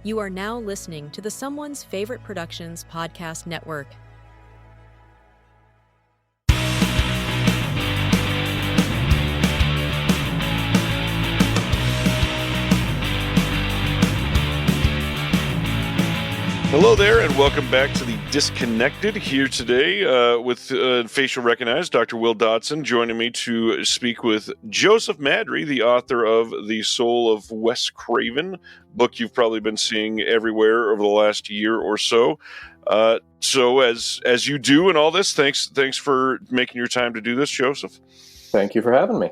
You are now listening to the Someone's Favorite Productions podcast network. Hello there, and welcome back to the Disconnected. Here today with facial recognized Dr. Will Dodson joining me to speak with Joseph Maddrey, the author of The Soul of Wes Craven, book you've probably been seeing everywhere over the last year or so. So as you do and all this, thanks for making your time to do this, Joseph. Thank you for having me.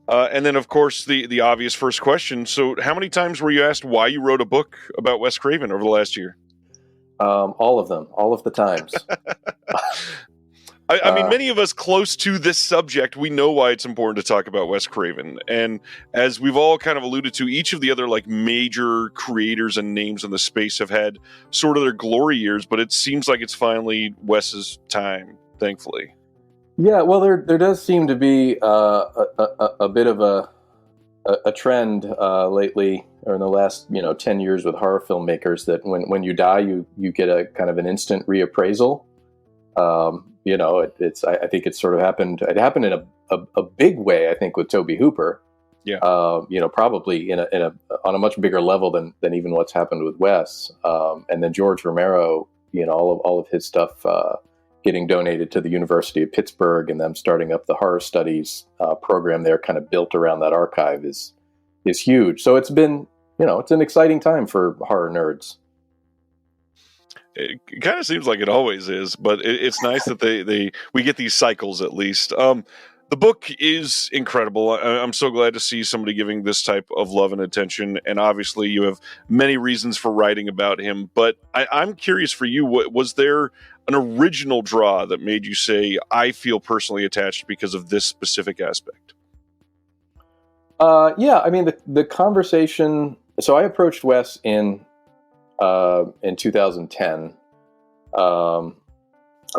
And then, of course, the obvious first question. So how many times were you asked why you wrote a book about Wes Craven over the last year? All of them, all of the times. I mean, many of us close to this subject, we know why it's important to talk about Wes Craven. And as we've all kind of alluded to, each of the other major creators and names in the space have had sort of their glory years, but it seems like it's finally Wes's time, thankfully. Yeah, well, there does seem to be a bit of a trend lately, or in the last 10 years with horror filmmakers, that when you die, you get a kind of an instant reappraisal. I think it sort of happened. It happened in a big way, I think, with Tobe Hooper. Yeah. Probably on a much bigger level than even what's happened with Wes. And then George Romero, all of his stuff getting donated to the University of Pittsburgh, and them starting up the horror studies program there, kind of built around that archive, is huge. So it's been, it's an exciting time for horror nerds. It kind of seems like it always is, but it's nice that we get these cycles at least. The book is incredible. I'm so glad to see somebody giving this type of love and attention. And obviously, you have many reasons for writing about him. But I'm curious for you, was there an original draw that made you say, I feel personally attached because of this specific aspect? Yeah, I mean, the conversation. So I approached Wes in 2010, or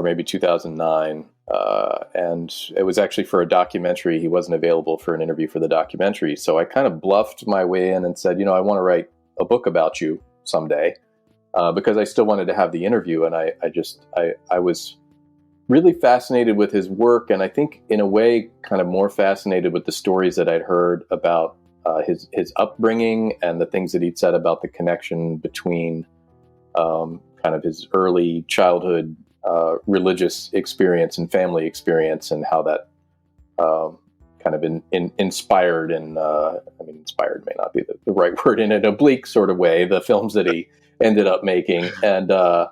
maybe 2009. And it was actually for a documentary. He wasn't available for an interview for the documentary. So I kind of bluffed my way in and said, I want to write a book about you someday, because I still wanted to have the interview. And I was really fascinated with his work. And I think in a way, kind of more fascinated with the stories that I'd heard about his upbringing and the things that he'd said about the connection between kind of his early childhood religious experience and family experience, and how that kind of inspired, and inspired may not be the right word, in an oblique sort of way, the films that he ended up making. And that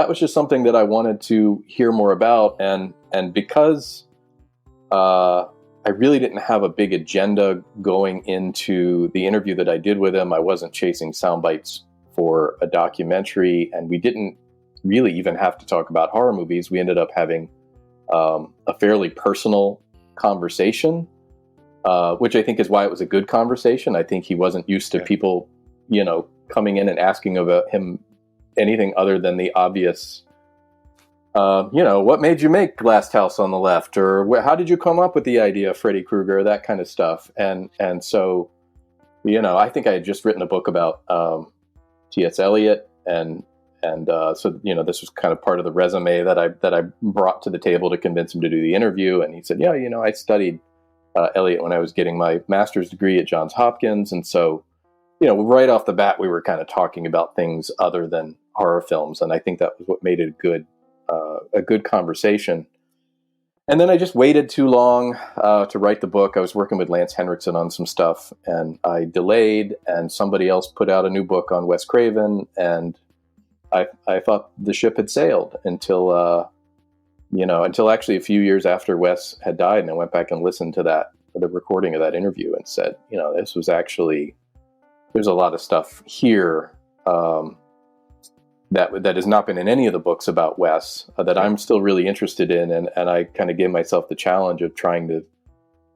was just something that I wanted to hear more about. And because I really didn't have a big agenda going into the interview that I did with him, I wasn't chasing sound bites for a documentary, and we didn't really even have to talk about horror movies. We ended up having a fairly personal conversation, which I think is why it was a good conversation. I think he wasn't used to people, coming in and asking about him anything other than the obvious, what made you make Last House on the Left, or how did you come up with the idea of Freddy Krueger, that kind of stuff. And so, I think I had just written a book about T.S. Eliot, and so this was kind of part of the resume that I brought to the table to convince him to do the interview. And he said, yeah, I studied Eliot when I was getting my master's degree at Johns Hopkins. And so, right off the bat, we were kind of talking about things other than horror films. And I think that was what made it a good conversation. And then I just waited too long to write the book. I was working with Lance Henriksen on some stuff, and I delayed, and somebody else put out a new book on Wes Craven, and I thought the ship had sailed until actually a few years after Wes had died. And I went back and listened to the recording of that interview, and said, this was actually, there's a lot of stuff here that has not been in any of the books about Wes that I'm still really interested in. And I kind of gave myself the challenge of trying to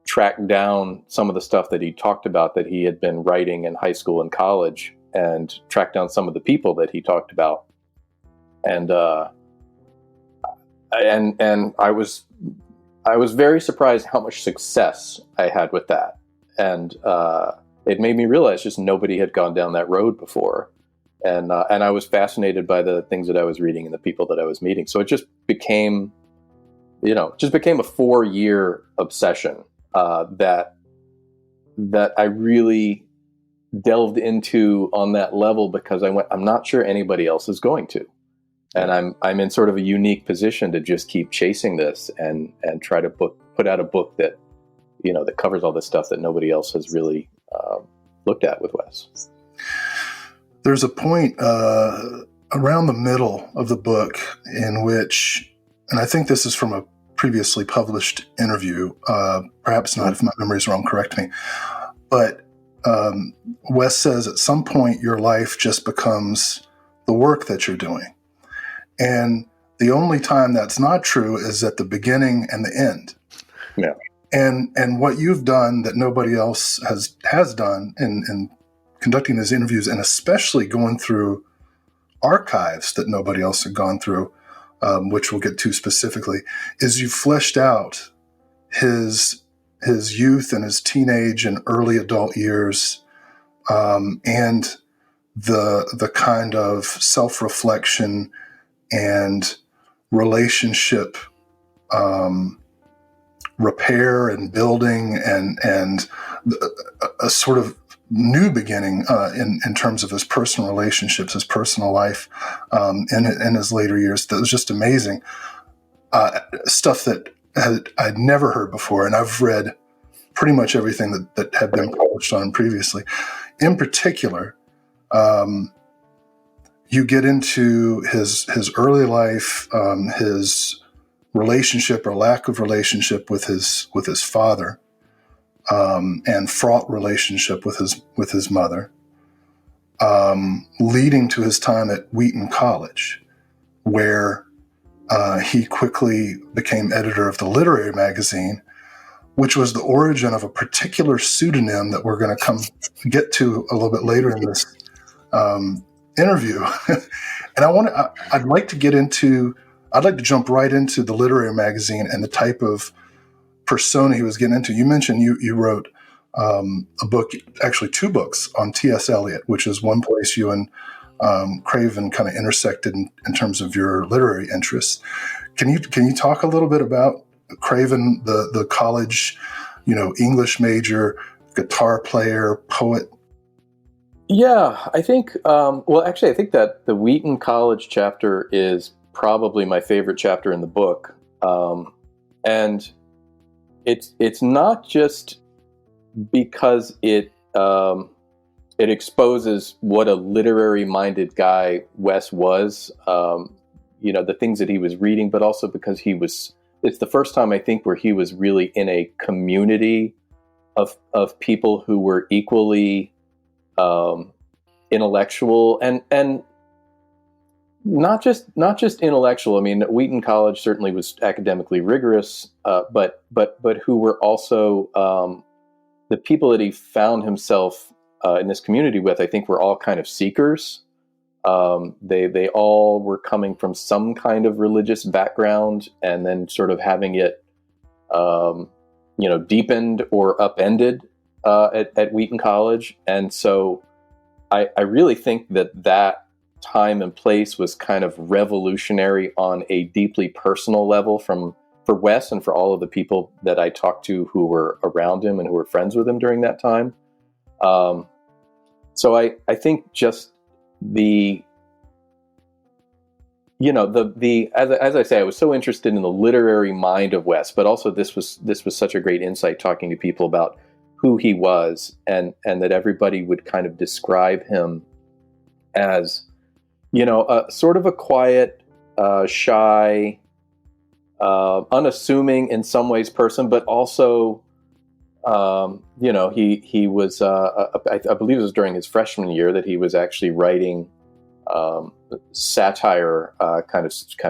track down some of the stuff that he talked about that he had been writing in high school and college, and track down some of the people that he talked about. And I was very surprised how much success I had with that. And it made me realize just nobody had gone down that road before. And I was fascinated by the things that I was reading and the people that I was meeting. So it just became, a 4-year obsession that I really delved into on that level, because I'm not sure anybody else is going to. And I'm in sort of a unique position to just keep chasing this and try to put out a book that, that covers all this stuff that nobody else has really looked at with Wes. There's a point around the middle of the book in which, and I think this is from a previously published interview, perhaps not, if my memory is wrong, correct me, but Wes says at some point your life just becomes the work that you're doing. And the only time that's not true is at the beginning and the end. Yeah. And what you've done that nobody else has done in conducting these interviews, and especially going through archives that nobody else had gone through, which we'll get to specifically, is you fleshed out his youth and his teenage and early adult years, and the kind of self-reflection and relationship repair and building and a sort of new beginning in terms of his personal relationships, his personal life in his later years. That was just amazing. Stuff that I'd never heard before, and I've read pretty much everything that had been published on him previously. In particular, you get into his early life, his relationship or lack of relationship with his father, and fraught relationship with his mother, leading to his time at Wheaton College, where he quickly became editor of the literary magazine, which was the origin of a particular pseudonym that we're going to get to a little bit later in this interview. And I'd like to jump right into the literary magazine and the type of persona he was getting into. You mentioned you wrote a book, actually 2 books on T.S. Eliot, which is one place you and Craven kind of intersected in terms of your literary interests. Can you talk a little bit about Craven, the college, English major, guitar player, poet? Yeah, I think, I think that the Wheaton College chapter is probably my favorite chapter in the book. And it's not just because it exposes what a literary minded guy Wes was, the things that he was reading, but also because it's the first time I think where he was really in a community of people who were equally intellectual and not just intellectual. I mean, Wheaton College certainly was academically rigorous, but who were also the people that he found himself in this community with. I think were all kind of seekers. They all were coming from some kind of religious background, and then sort of having it, deepened or upended at Wheaton College. And so I really think that time and place was kind of revolutionary on a deeply personal level for Wes and for all of the people that I talked to who were around him and who were friends with him during that time. So I think just as I say, I was so interested in the literary mind of Wes, but also this was such a great insight talking to people about who he was, and that everybody would kind of describe him as, sort of a quiet, shy, unassuming in some ways person, but also, he was, I believe it was during his freshman year that he was actually writing satire, kind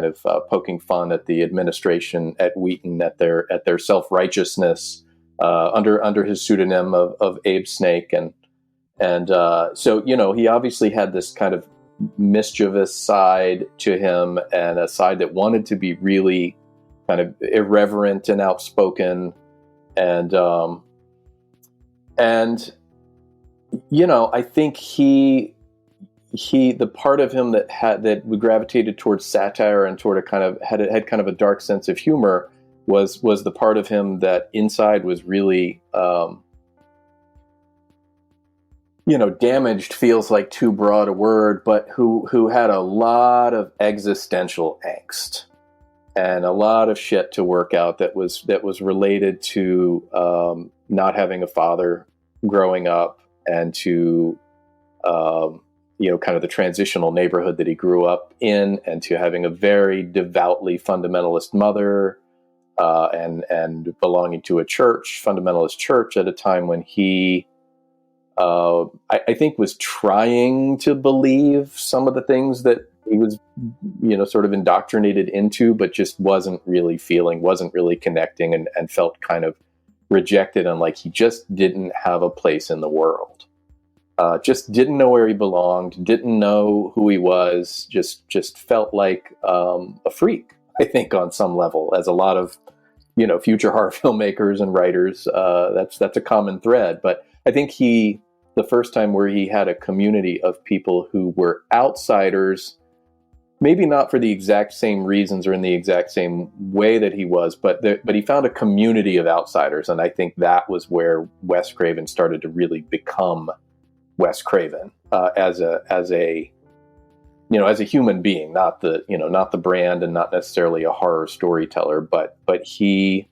of poking fun at the administration at Wheaton, at their self-righteousness, under his pseudonym of Abe Snake, and so he obviously had this kind of mischievous side to him, and a side that wanted to be really kind of irreverent and outspoken, and I think the part of him that gravitated towards satire and toward a kind of had kind of a dark sense of humor was the part of him that inside was really, damaged feels like too broad a word, but who had a lot of existential angst and a lot of shit to work out that was related to not having a father growing up, and to kind of the transitional neighborhood that he grew up in, and to having a very devoutly fundamentalist mother, and belonging to a fundamentalist church at a time when he, I think, was trying to believe some of the things that he was, sort of indoctrinated into, but just wasn't really connecting, and felt kind of rejected, and like he just didn't have a place in the world. Just didn't know where he belonged, didn't know who he was, just felt like a freak, I think, on some level, as a lot of, future horror filmmakers and writers. That's a common thread. But I think the first time where he had a community of people who were outsiders, maybe not for the exact same reasons or in the exact same way that he was, but he found a community of outsiders. And I think that was where Wes Craven started to really become Wes Craven, as a human being, not the brand, and not necessarily a horror storyteller, but he,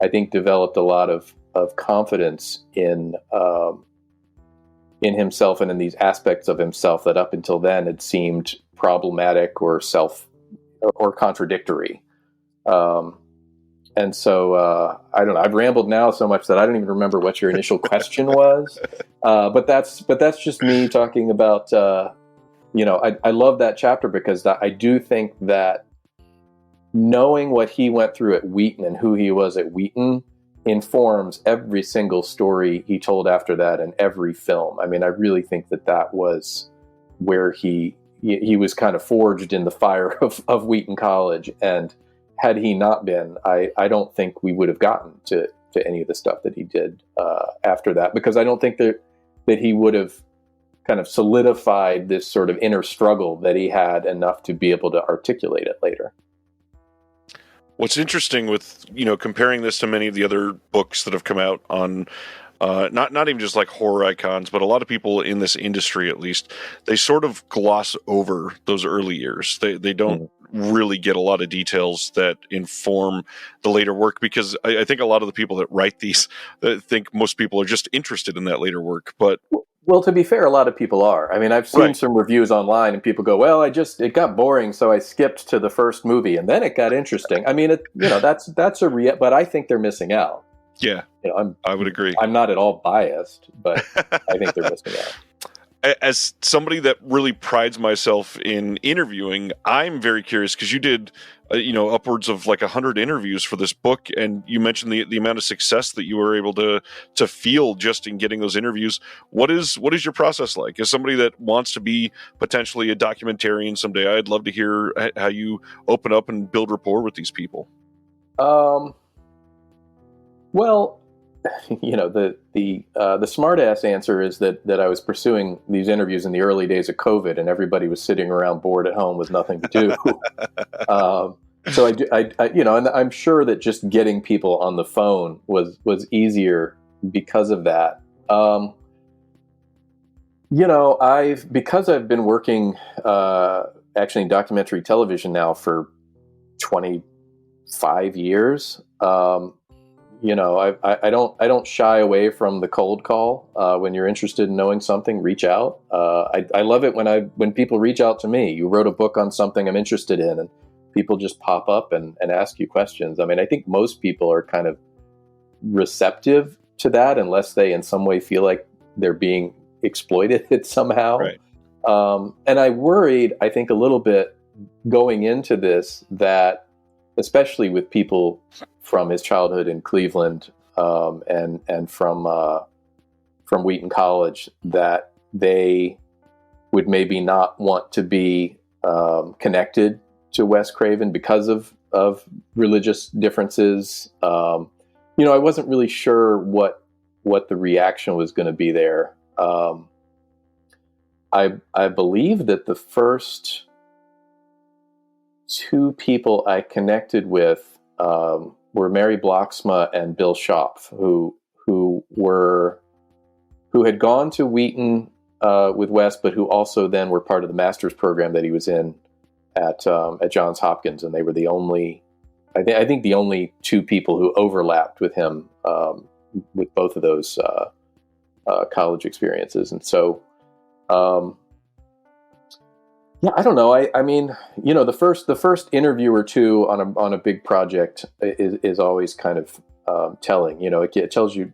I think, developed a lot of confidence in himself and in these aspects of himself that up until then had seemed problematic or contradictory. And so I don't know. I've rambled now so much that I don't even remember what your initial question was. But that's just me talking about. I love that chapter because I do think that knowing what he went through at Wheaton and who he was at Wheaton informs every single story he told after that and every film. I mean, I really think that was where he was kind of forged in the fire of Wheaton College. And had he not been, I don't think we would have gotten to any of the stuff that he did after that, because I don't think that he would have kind of solidified this sort of inner struggle that he had enough to be able to articulate it later. What's interesting with, comparing this to many of the other books that have come out on not even just like horror icons, but a lot of people in this industry, at least, they sort of gloss over those early years. They don't really get a lot of details that inform the later work, because I think a lot of the people that write these think most people are just interested in that later work. But well, to be fair, a lot of people are. I mean, I've seen some reviews online and people go, well, it got boring, so I skipped to the first movie and then it got interesting. I mean, that's but I think they're missing out. Yeah, I would agree. I'm not at all biased, but I think they're missing out. As somebody that really prides myself in interviewing, I'm very curious, because you did, upwards of like 100 interviews for this book, and you mentioned the amount of success that you were able to feel just in getting those interviews. What is your process like? As somebody that wants to be potentially a documentarian someday, I'd love to hear how you open up and build rapport with these people. Well, the smart ass answer is that I was pursuing these interviews in the early days of COVID, and everybody was sitting around bored at home with nothing to do. So and I'm sure that just getting people on the phone was easier because of that. Because I've been working actually in documentary television now for 25 years. I don't shy away from the cold call. When you're interested in knowing something, reach out. I love it when people reach out to me. You wrote a book on something I'm interested in, and people just pop up and ask you questions. I mean, I think most people are kind of receptive to that, unless they in some way feel like they're being exploited somehow. Right. And I worried, I think, a little bit going into this, that especially with people from his childhood in Cleveland, and from Wheaton College, that they would maybe not want to be connected to Wes Craven because of religious differences. I wasn't really sure what the reaction was going to be there. I believe that the first two people I connected with were Mary Blocksma and Bill Schopf, who had gone to Wheaton with Wes, but who also then were part of the master's program that he was in at Johns Hopkins, and they were the only, I think the only two people who overlapped with him with both of those college experiences. And so, yeah, I don't know. I mean, you know, the first interview or two on a big project is always kind of telling. You know, it tells you,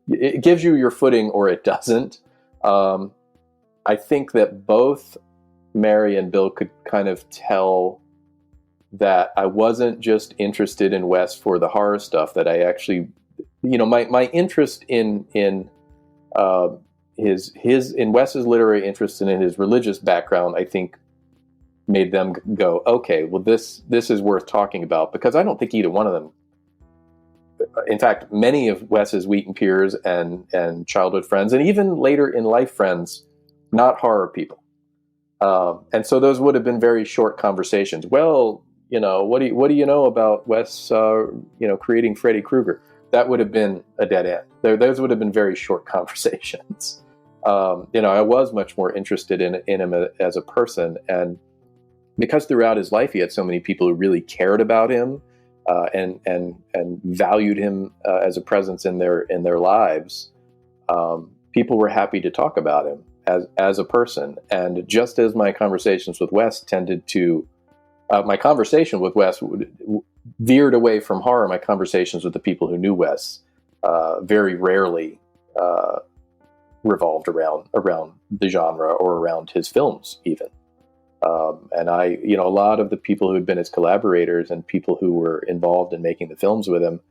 it gives you your footing or it doesn't. I think that both Mary and Bill could kind of tell that I wasn't just interested in Wes for the horror stuff, that I actually, you know, my interest in Wes's literary interest and in his religious background, I think made them go, okay, well, this is worth talking about, because I don't think either one of them, in fact, many of Wes's Wheaton peers and childhood friends, and even later in life friends, not horror people. And so those would have been very short conversations. Well, you know, what do you know about Wes, creating Freddy Krueger? That would have been a dead end. Those would have been very short conversations. I was much more interested in him as a person, and because throughout his life he had so many people who really cared about him and valued him as a presence in their lives. People were happy to talk about him as a person, and just as my conversations with Wes tended to, my conversation with Wes veered away from horror. My conversations with the people who knew Wes very rarely revolved around the genre or around his films even. And a lot of the people who had been his collaborators and people who were involved in making the films with him,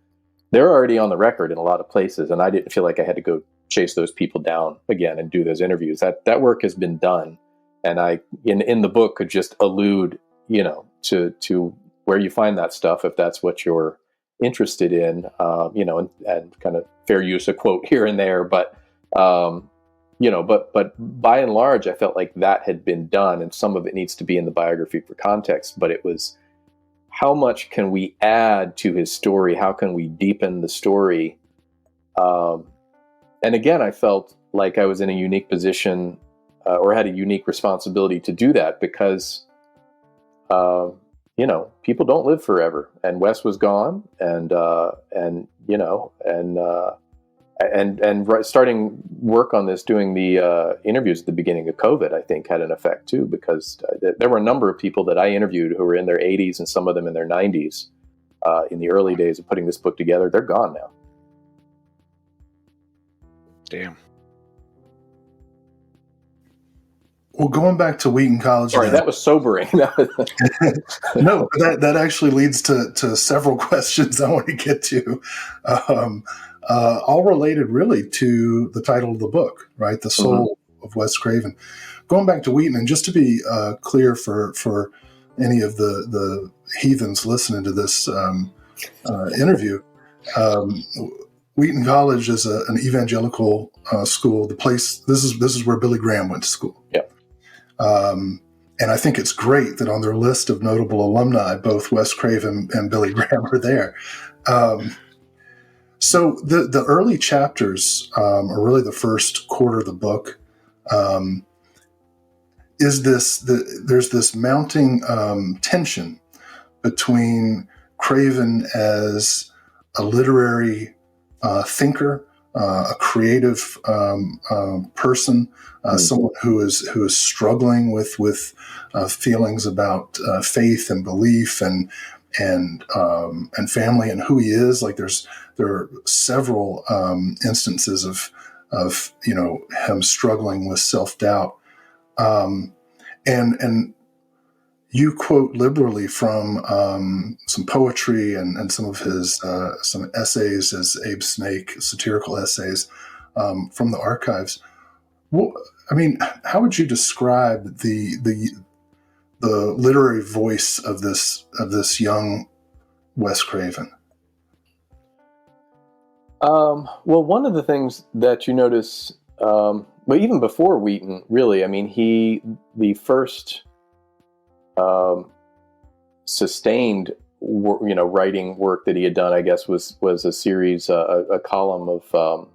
they're already on the record in a lot of places. And I didn't feel like I had to go chase those people down again and do those interviews. That work has been done. And I, in the book, could just allude, to where you find that stuff, if that's what you're interested in, and kind of fair use a quote here and there. But by and large, I felt like that had been done, and some of it needs to be in the biography for context. But it was, how much can we add to his story? How can we deepen the story? And again, I felt like I was in a unique position or had a unique responsibility to do that, because, people don't live forever, and Wes was gone, and starting work on this, doing the interviews at the beginning of COVID, I think had an effect too, because there were a number of people that I interviewed who were in their 80s and some of them in their 90s in the early days of putting this book together. They're gone now. Damn. Well, going back to Wheaton College. Sorry, that was sobering. No, that actually leads to several questions I want to get to. All related really to the title of the book, right? The Soul of Wes Craven. Going back to Wheaton, and just to be clear for any of the heathens listening to this interview, Wheaton College is an evangelical school. The place, this is where Billy Graham went to school. Yeah. And I think it's great that on their list of notable alumni, both Wes Craven and Billy Graham are there. So the early chapters, or really the first quarter of the book, there's this mounting tension between Craven as a literary thinker, a creative person, someone who is struggling with feelings about faith and belief and family and who he is. Like there are several instances of him struggling with self-doubt, and you quote liberally from some poetry and some of his some essays as Abe Snake, satirical essays from the archives. Well, I mean, how would you describe the literary voice of this young Wes Craven? Well, one of the things that you notice but even before Wheaton, really, I mean, the first sustained, writing work that he had done, I guess, was a series, a column of.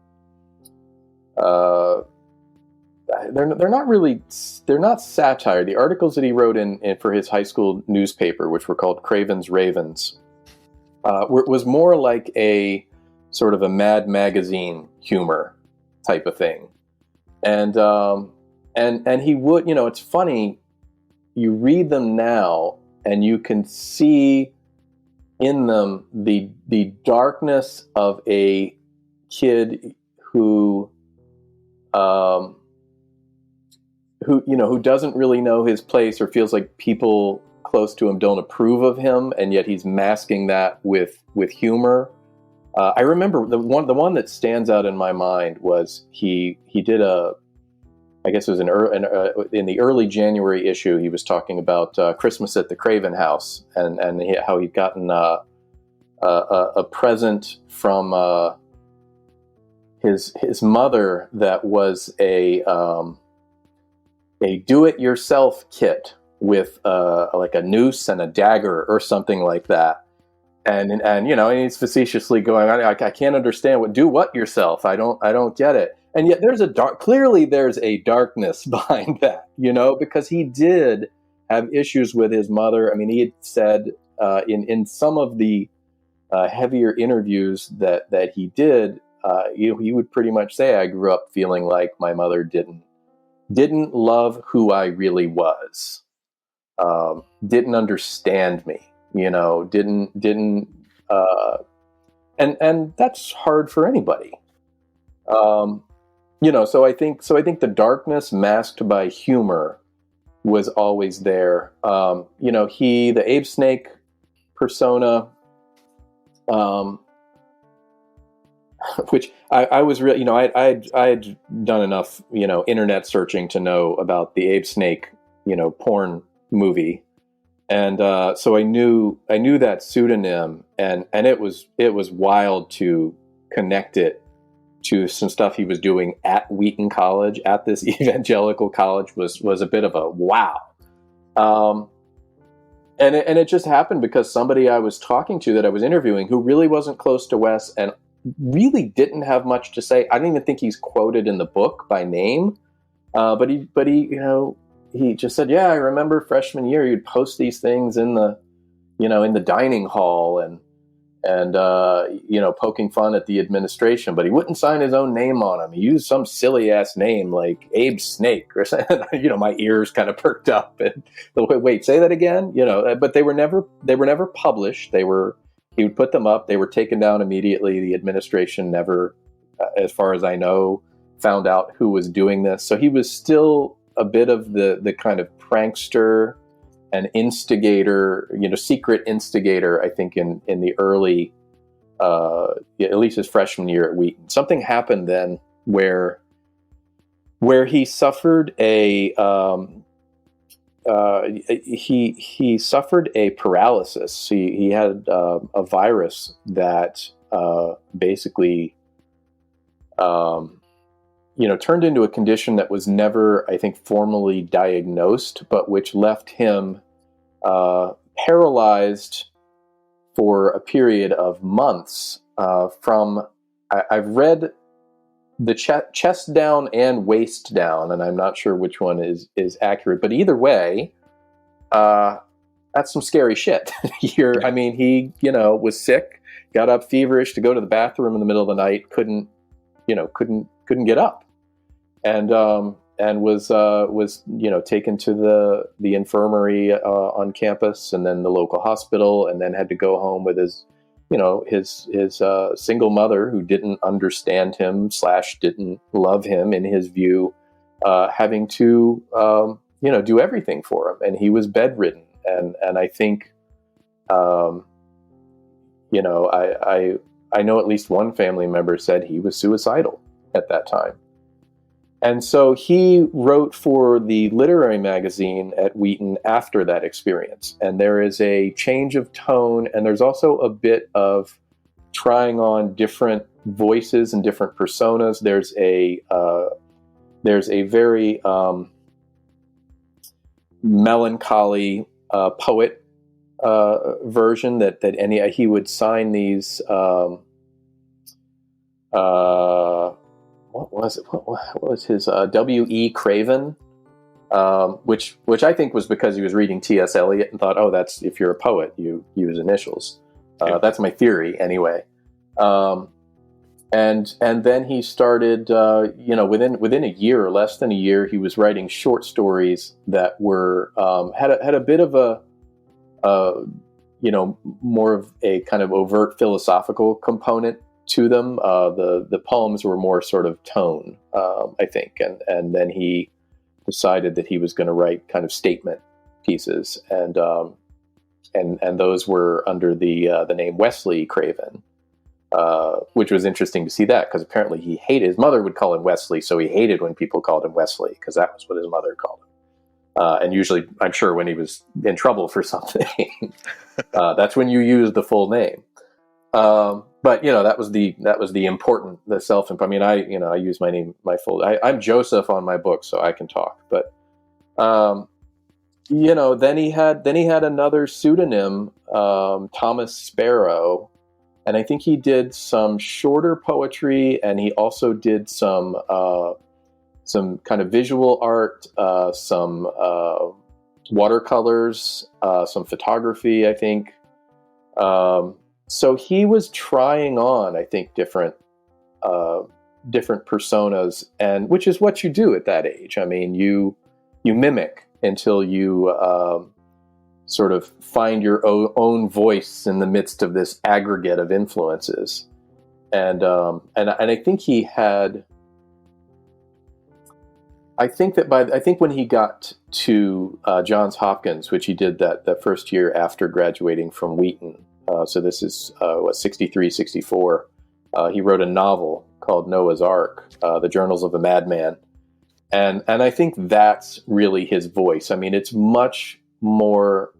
They're not satire. The articles that he wrote in for his high school newspaper, which were called Craven's Ravens, was more like a sort of a Mad Magazine humor type of thing. And he would, it's funny, you read them now and you can see in them the darkness of a kid who doesn't really know his place, or feels like people close to him don't approve of him, and yet he's masking that with humor. I remember the one that stands out in my mind was he did I guess it was in the early January issue. He was talking about Christmas at the Craven house, and how he'd gotten a present from his mother that was a do-it-yourself kit with like a noose and a dagger or something like that. And he's facetiously going, I can't understand do what yourself? I don't get it. And yet there's clearly there's a darkness behind that, because he did have issues with his mother. I mean, he had said in some of the heavier interviews that he did, he would pretty much say, I grew up feeling like my mother didn't love who I really was, didn't understand me, didn't, and that's hard for anybody. So I think the darkness masked by humor was always there. The Abe Snake persona, which I was really, I had done enough, internet searching to know about the Abe Snake, porn movie. And so I knew that pseudonym, and it was wild to connect it to some stuff he was doing at Wheaton College, at this evangelical college, was a bit of a wow. And it just happened because somebody I was talking to, that I was interviewing, who really wasn't close to Wes and really didn't have much to say. I don't even think he's quoted in the book by name, but he just said, yeah, I remember freshman year you'd post these things in the dining hall and poking fun at the administration, but he wouldn't sign his own name on them. He used some silly ass name like Abe Snake or something. My ears kind of perked up. And wait, say that again. But they were never published. He would put them up. They were taken down immediately. The administration never, as far as I know, found out who was doing this. So he was still a bit of the kind of prankster and instigator, secret instigator, I think, in the early, at least his freshman year at Wheaton. Something happened then where he suffered he suffered a paralysis. He had a virus that basically turned into a condition that was never, I think, formally diagnosed, but which left him paralyzed for a period of months. I've read the chest down and waist down, and I'm not sure which one is accurate, but either way, that's some scary shit. He was sick, got up feverish to go to the bathroom in the middle of the night, couldn't get up, and was taken to the infirmary on campus, and then the local hospital, and then had to go home with his single mother, who didn't understand him / didn't love him in his view, having to do everything for him, and he was bedridden, and I think I know at least one family member said he was suicidal at that time. And so he wrote for the literary magazine at Wheaton after that experience. And there is a change of tone, and there's also a bit of trying on different voices and different personas. There's there's a very melancholy poet version that he would sign these. What was it? What was his W.E. Craven? Which I think was because he was reading T.S. Eliot and thought, oh, that's, if you're a poet, you use initials. That's my theory, anyway. And then he started, within a year or less than a year, he was writing short stories that were had a bit of more of a kind of overt philosophical component to them. The poems were more sort of tone, I think, and then he decided that he was going to write kind of statement pieces, and those were under the name Wesley Craven, which was interesting to see that, because apparently he hated, his mother would call him Wesley, so he hated when people called him Wesley, because that was what his mother called him. And usually, I'm sure, when he was in trouble for something, that's when you use the full name. But that was the important, the self. I mean, I use my name, my full. I'm Joseph on my book, so I can talk. But then he had another pseudonym, Thomas Sparrow, and I think he did some shorter poetry, and he also did some kind of visual art, some watercolors, some photography, I think. So he was trying on, I think, different personas, and which is what you do at that age. I mean, you mimic until you sort of find your own voice in the midst of this aggregate of influences. And I think he had. I think when he got to Johns Hopkins, which he did that first year after graduating from Wheaton. So this is 63, 64. He wrote a novel called Noah's Ark, The Journals of a Madman. And I think that's really his voice. I mean, it's much more,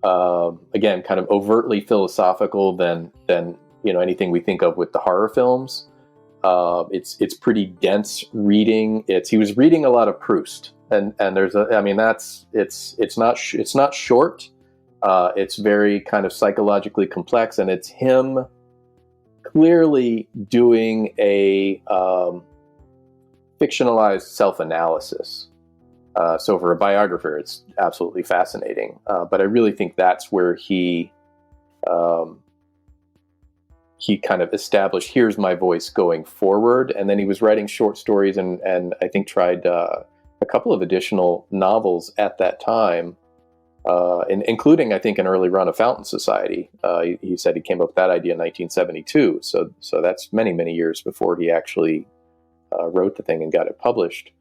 again, kind of overtly philosophical than anything we think of with the horror films. It's pretty dense reading. He was reading a lot of Proust, and it's not short. It's very kind of psychologically complex, and it's him clearly doing a fictionalized self-analysis. So for a biographer, it's absolutely fascinating. But I really think that's where he kind of established, here's my voice going forward. And then he was writing short stories and I think tried a couple of additional novels at that time. Including, I think, an early run of Fountain Society. He said he came up with that idea in 1972. So that's many, many years before he actually wrote the thing and got it published.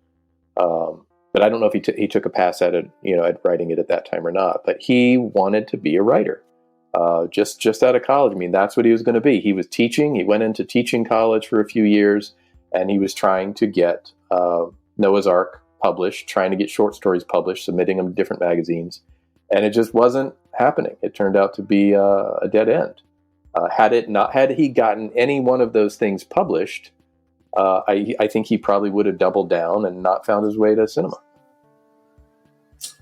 But I don't know if he took a pass at it, at writing it at that time or not. But he wanted to be a writer, just out of college. I mean, that's what he was going to be. He was teaching. He went into teaching college for a few years, and he was trying to get Noah's Ark published, trying to get short stories published, submitting them to different magazines. And it just wasn't happening. It turned out to be a dead end. Had he gotten any one of those things published, I think he probably would have doubled down and not found his way to cinema.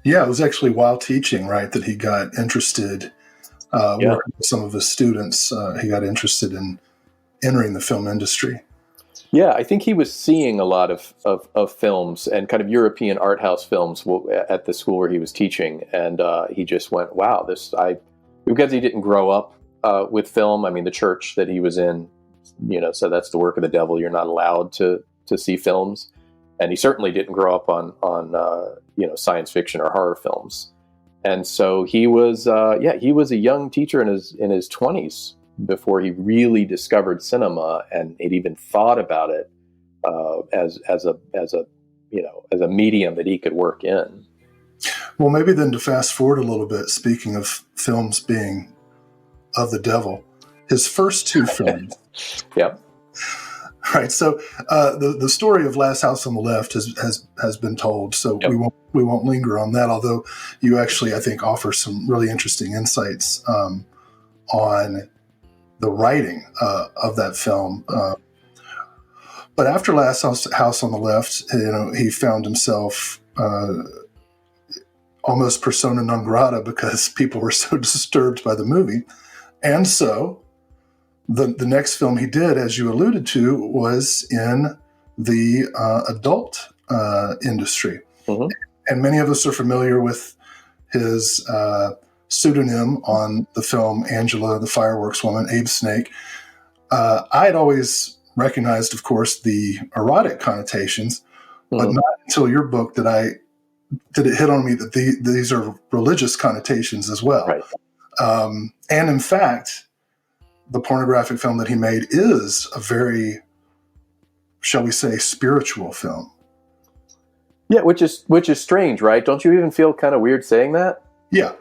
Yeah, it was actually while teaching, right, that he got interested, working with some of his students. He got interested in entering the film industry. Yeah, I think he was seeing a lot of films and kind of European art house films at the school where he was teaching, and he just went, "Wow, because he didn't grow up with film. I mean, the church that he was in, so that's the work of the devil. You're not allowed to see films, and he certainly didn't grow up on science fiction or horror films. And so he was a young teacher in his 20s. Before he really discovered cinema and had even thought about it as a medium that he could work in. Well, maybe then to fast forward a little bit, speaking of films being of the devil, his first two films. Yep. Right. So the story of Last House on the Left has been told, so yep. we won't linger on that. Although you actually, I think, offer some really interesting insights on the writing of that film. But after Last House on the Left, he found himself almost persona non grata because people were so disturbed by the movie. And so the next film he did, as you alluded to, was in the adult industry. Mm-hmm. And many of us are familiar with his pseudonym on the film Angela, the Fireworks Woman, Abe Snake. I had always recognized, of course, the erotic connotations, but not until your book did it hit on me that these are religious connotations as well. Right. And in fact, the pornographic film that he made is a very, shall we say, spiritual film. Yeah, which is strange, right? Don't you even feel kind of weird saying that? Yeah.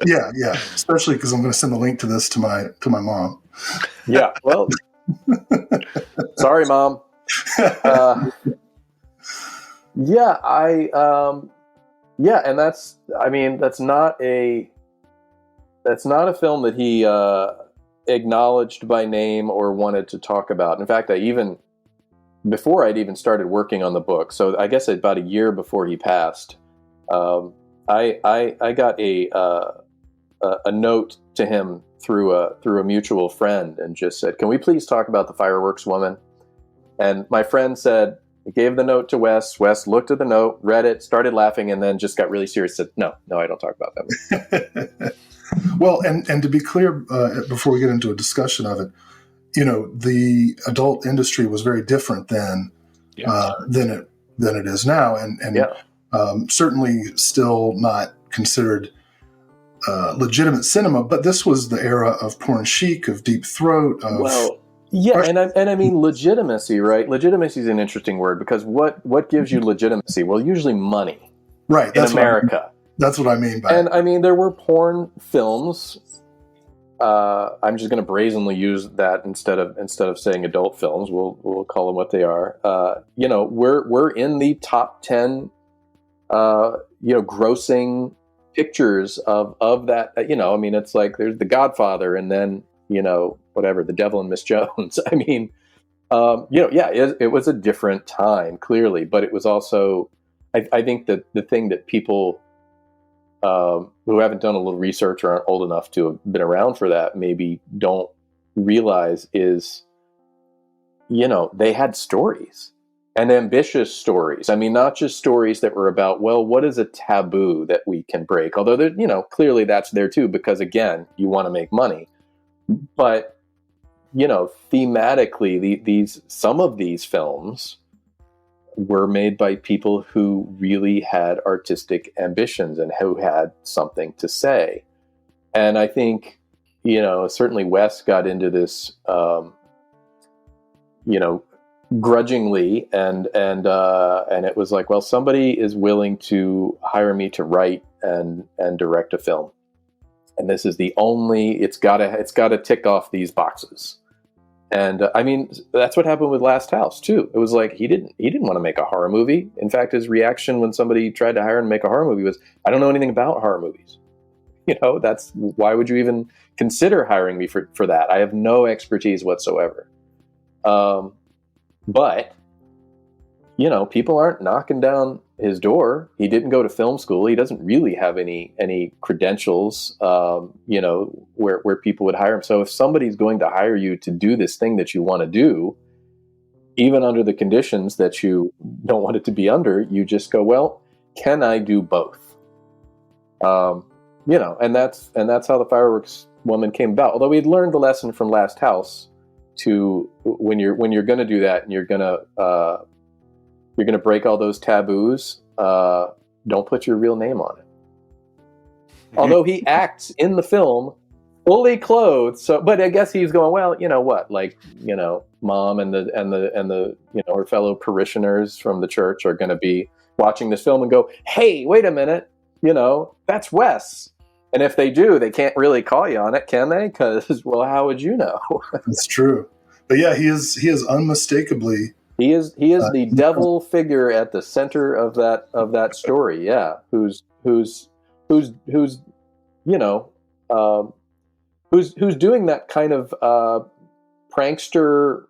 yeah. Especially because I'm going to send the link to this to my mom. Yeah. Well, sorry, Mom. Yeah, and that's not a film that he acknowledged by name or wanted to talk about. In fact, before I'd even started working on the book, so I guess about a year before he passed, I got a note to him through a mutual friend and just said, "Can we please talk about the Fireworks Woman?" And my friend said, he gave the note to Wes. Wes looked at the note, read it, started laughing, and then just got really serious. Said, "No, I don't talk about that." Well, and to be clear, before we get into a discussion of it, the adult industry was very different then than it is now, and certainly still not considered legitimate cinema. But this was the era of porn chic, of Deep Throat. And I mean legitimacy, right? Legitimacy is an interesting word because what gives you legitimacy? Well, usually money, right? In America. That's what I mean by it. And I mean, there were porn films. I'm just going to brazenly use that instead of saying adult films. We'll call them what they are. We're in the top 10, grossing pictures of that. I mean, it's like there's The Godfather, and then whatever, The Devil and Miss Jones. I mean, it was a different time, clearly, but it was also, I think that the thing that people who haven't done a little research or aren't old enough to have been around for that maybe don't realize is, they had stories and ambitious stories. I mean, not just stories that were about, well, what is a taboo that we can break? Although, clearly that's there too, because again, you want to make money. But, thematically, some of these films were made by people who really had artistic ambitions and who had something to say. And I think, certainly Wes got into this, grudgingly, and it was like, well, somebody is willing to hire me to write and direct a film. And this is it's gotta tick off these boxes. And I mean, that's what happened with Last House too. It was like he didn't want to make a horror movie. In fact, his reaction when somebody tried to hire him to make a horror movie was, "I don't know anything about horror movies." That's why would you even consider hiring me for that? I have no expertise whatsoever. But people aren't knocking down his door. He didn't go to film school. He doesn't really have any credentials, where people would hire him. So if somebody's going to hire you to do this thing that you want to do, even under the conditions that you don't want it to be under, you just go, well, can I do both? And that's how the Fireworks Woman came about. Although we'd learned the lesson from Last House to when you're going to do that and you're going to break all those taboos, don't put your real name on it. Although he acts in the film fully clothed, but I guess he's going, well, Mom and the her fellow parishioners from the church are going to be watching this film and go, hey, wait a minute, that's Wes. And if they do, they can't really call you on it, can they? Because, well, how would you know? That's true. But yeah, he is unmistakably. He is the devil figure at the center of that story. Yeah, who's doing that kind of prankster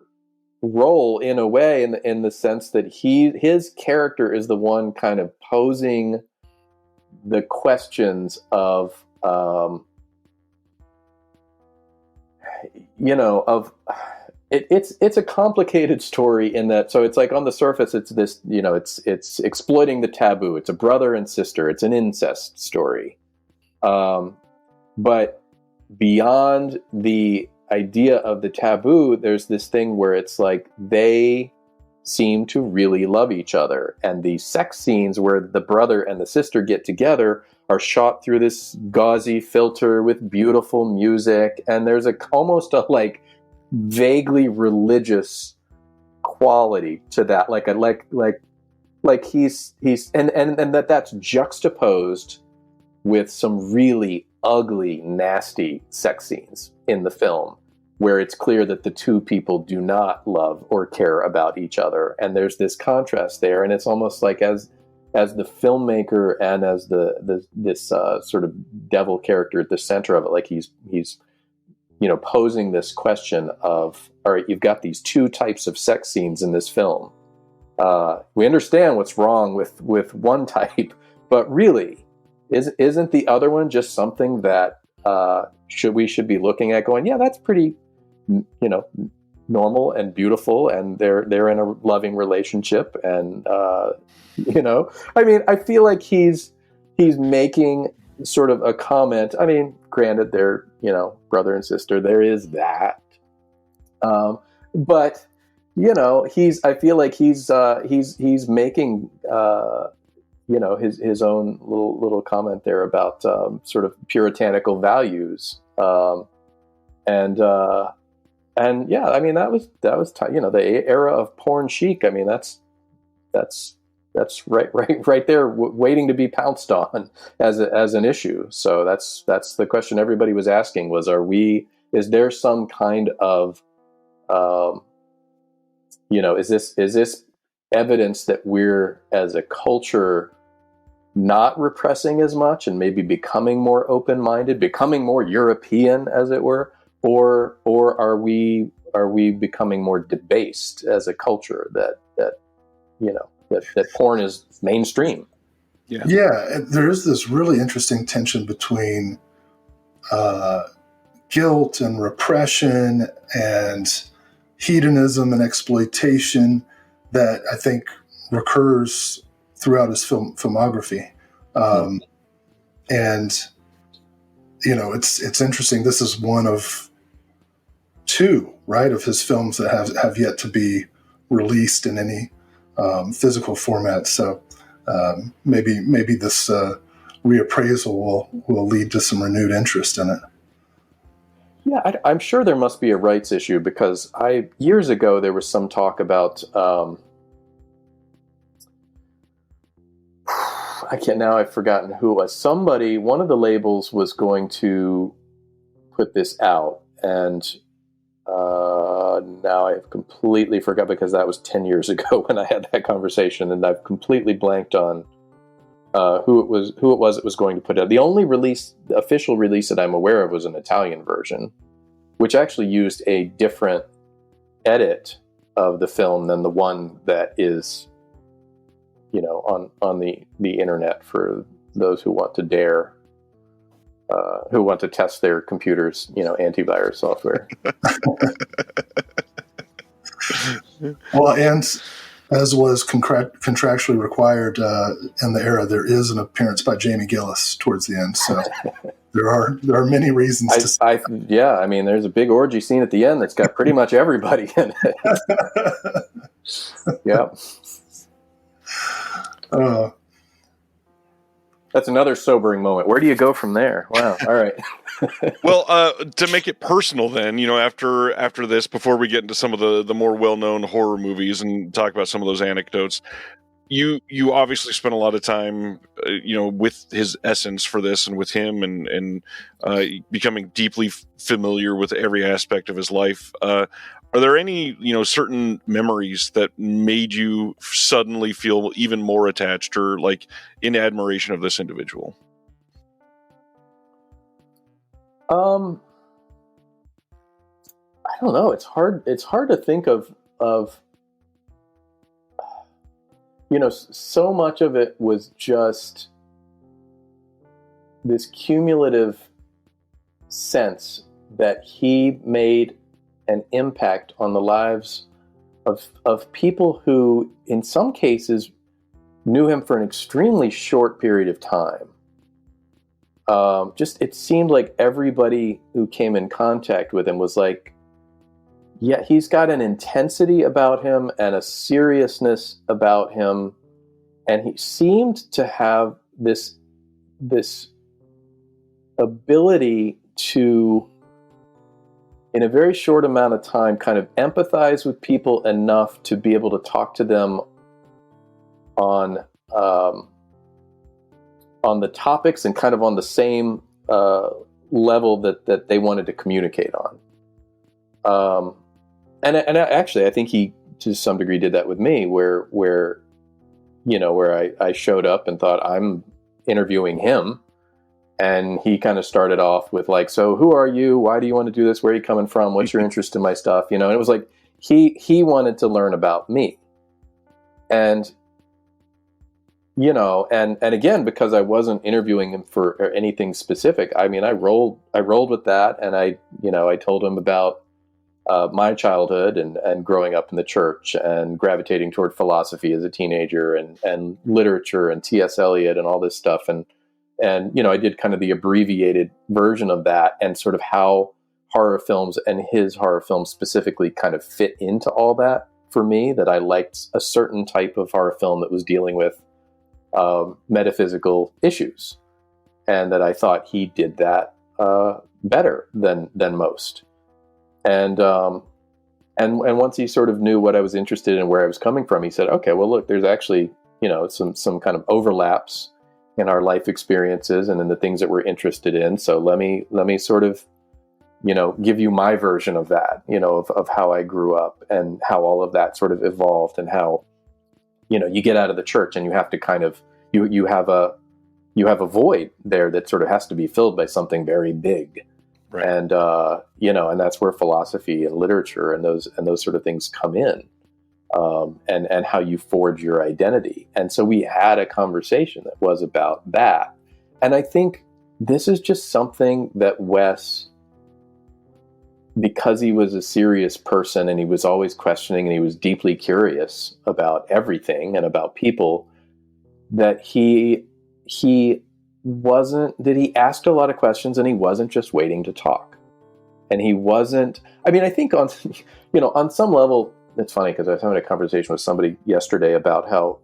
role in a way, in the sense that his character is the one kind of posing the questions of it's a complicated story in that. So it's like, on the surface, it's this, it's exploiting the taboo. It's a brother and sister. It's an incest story. But beyond the idea of the taboo, there's this thing where it's like they seem to really love each other. And the sex scenes where the brother and the sister get together are shot through this gauzy filter with beautiful music. And there's almost a like vaguely religious quality to that. Like he's and that's juxtaposed with some really ugly, nasty sex scenes in the film, where it's clear that the two people do not love or care about each other. And there's this contrast there. And it's almost like as the filmmaker and as this sort of devil character at the center of it, like he's posing this question of, all right, you've got these two types of sex scenes in this film. We understand what's wrong with one type, but really, isn't the other one just something that we should be looking at going, yeah, that's pretty, normal and beautiful, and they're in a loving relationship, and I feel like he's making sort of a comment. I mean, granted, they're brother and sister. There is that, but I feel like he's making his own little comment there about sort of puritanical values, and yeah, I mean, that was the era of porn chic. I mean, that's right there, waiting to be pounced on as an issue. So that's the question everybody was asking: was, is there some kind of is this evidence that we're, as a culture, not repressing as much and maybe becoming more open-minded, becoming more European, as it were, or are we becoming more debased as a culture, that porn is mainstream? Yeah, there is this really interesting tension between guilt and repression and hedonism and exploitation that I think recurs throughout his filmography. And it's interesting. This is one of two, right, of his films that have yet to be released in any physical format. So maybe this reappraisal will lead to some renewed interest in it. Yeah, I'm sure there must be a rights issue, because years ago there was some talk about I've forgotten who it was. One of the labels was going to put this out, and now I've completely forgot, because that was 10 years ago when I had that conversation, and I've completely blanked on who it was that was going to put it out. The only official release that I'm aware of was an Italian version, which actually used a different edit of the film than the one that is on the internet for those who want to dare, who want to test their computers, antivirus software. Well, and as was contractually required in the era, there is an appearance by Jamie Gillis towards the end. So there are many reasons to. Yeah, I mean, there's a big orgy scene at the end that's got pretty much everybody in it. Yeah. That's another sobering moment. Where do you go from there? Wow. All right. Well, to make it personal then, after this, before we get into some of the more well-known horror movies and talk about some of those anecdotes, you obviously spent a lot of time, with his essence for this, and with him, and becoming deeply familiar with every aspect of his life. Are there any, certain memories that made you suddenly feel even more attached or like in admiration of this individual? I don't know. It's hard to think of so much of it was just this cumulative sense that he made an impact on the lives of people who, in some cases, knew him for an extremely short period of time. It seemed like everybody who came in contact with him was like, yeah, he's got an intensity about him and a seriousness about him. And he seemed to have this ability to, in a very short amount of time, kind of empathize with people enough to be able to talk to them on the topics and kind of on the same level that they wanted to communicate on. And actually, I think he, to some degree, did that with me, where I showed up and thought, I'm interviewing him. And he kind of started off with like, so who are you? Why do you want to do this? Where are you coming from? What's your interest in my stuff? And it was like, he wanted to learn about me. And, and again, because I wasn't interviewing him for anything specific, I mean, I rolled with that. And I told him about my childhood and growing up in the church and gravitating toward philosophy as a teenager and literature and T.S. Eliot and all this stuff. And I did kind of the abbreviated version of that and sort of how horror films and his horror films specifically kind of fit into all that for me, that I liked a certain type of horror film that was dealing with metaphysical issues, and that I thought he did that better than most. And once he sort of knew what I was interested in and where I was coming from, he said, okay, well, look, there's actually, some kind of overlaps in our life experiences and in the things that we're interested in. So let me sort of, give you my version of that, of how I grew up and how all of that sort of evolved, and how, you get out of the church and you have to kind of, you have a void there that sort of has to be filled by something very big. Right. And, and that's where philosophy and literature and those sort of things come in. And how you forge your identity. And so we had a conversation that was about that. And I think this is just something that Wes, because he was a serious person and he was always questioning and he was deeply curious about everything and about people, that he asked a lot of questions and he wasn't just waiting to talk. And he wasn't, I think on some level, it's funny because I was having a conversation with somebody yesterday about how,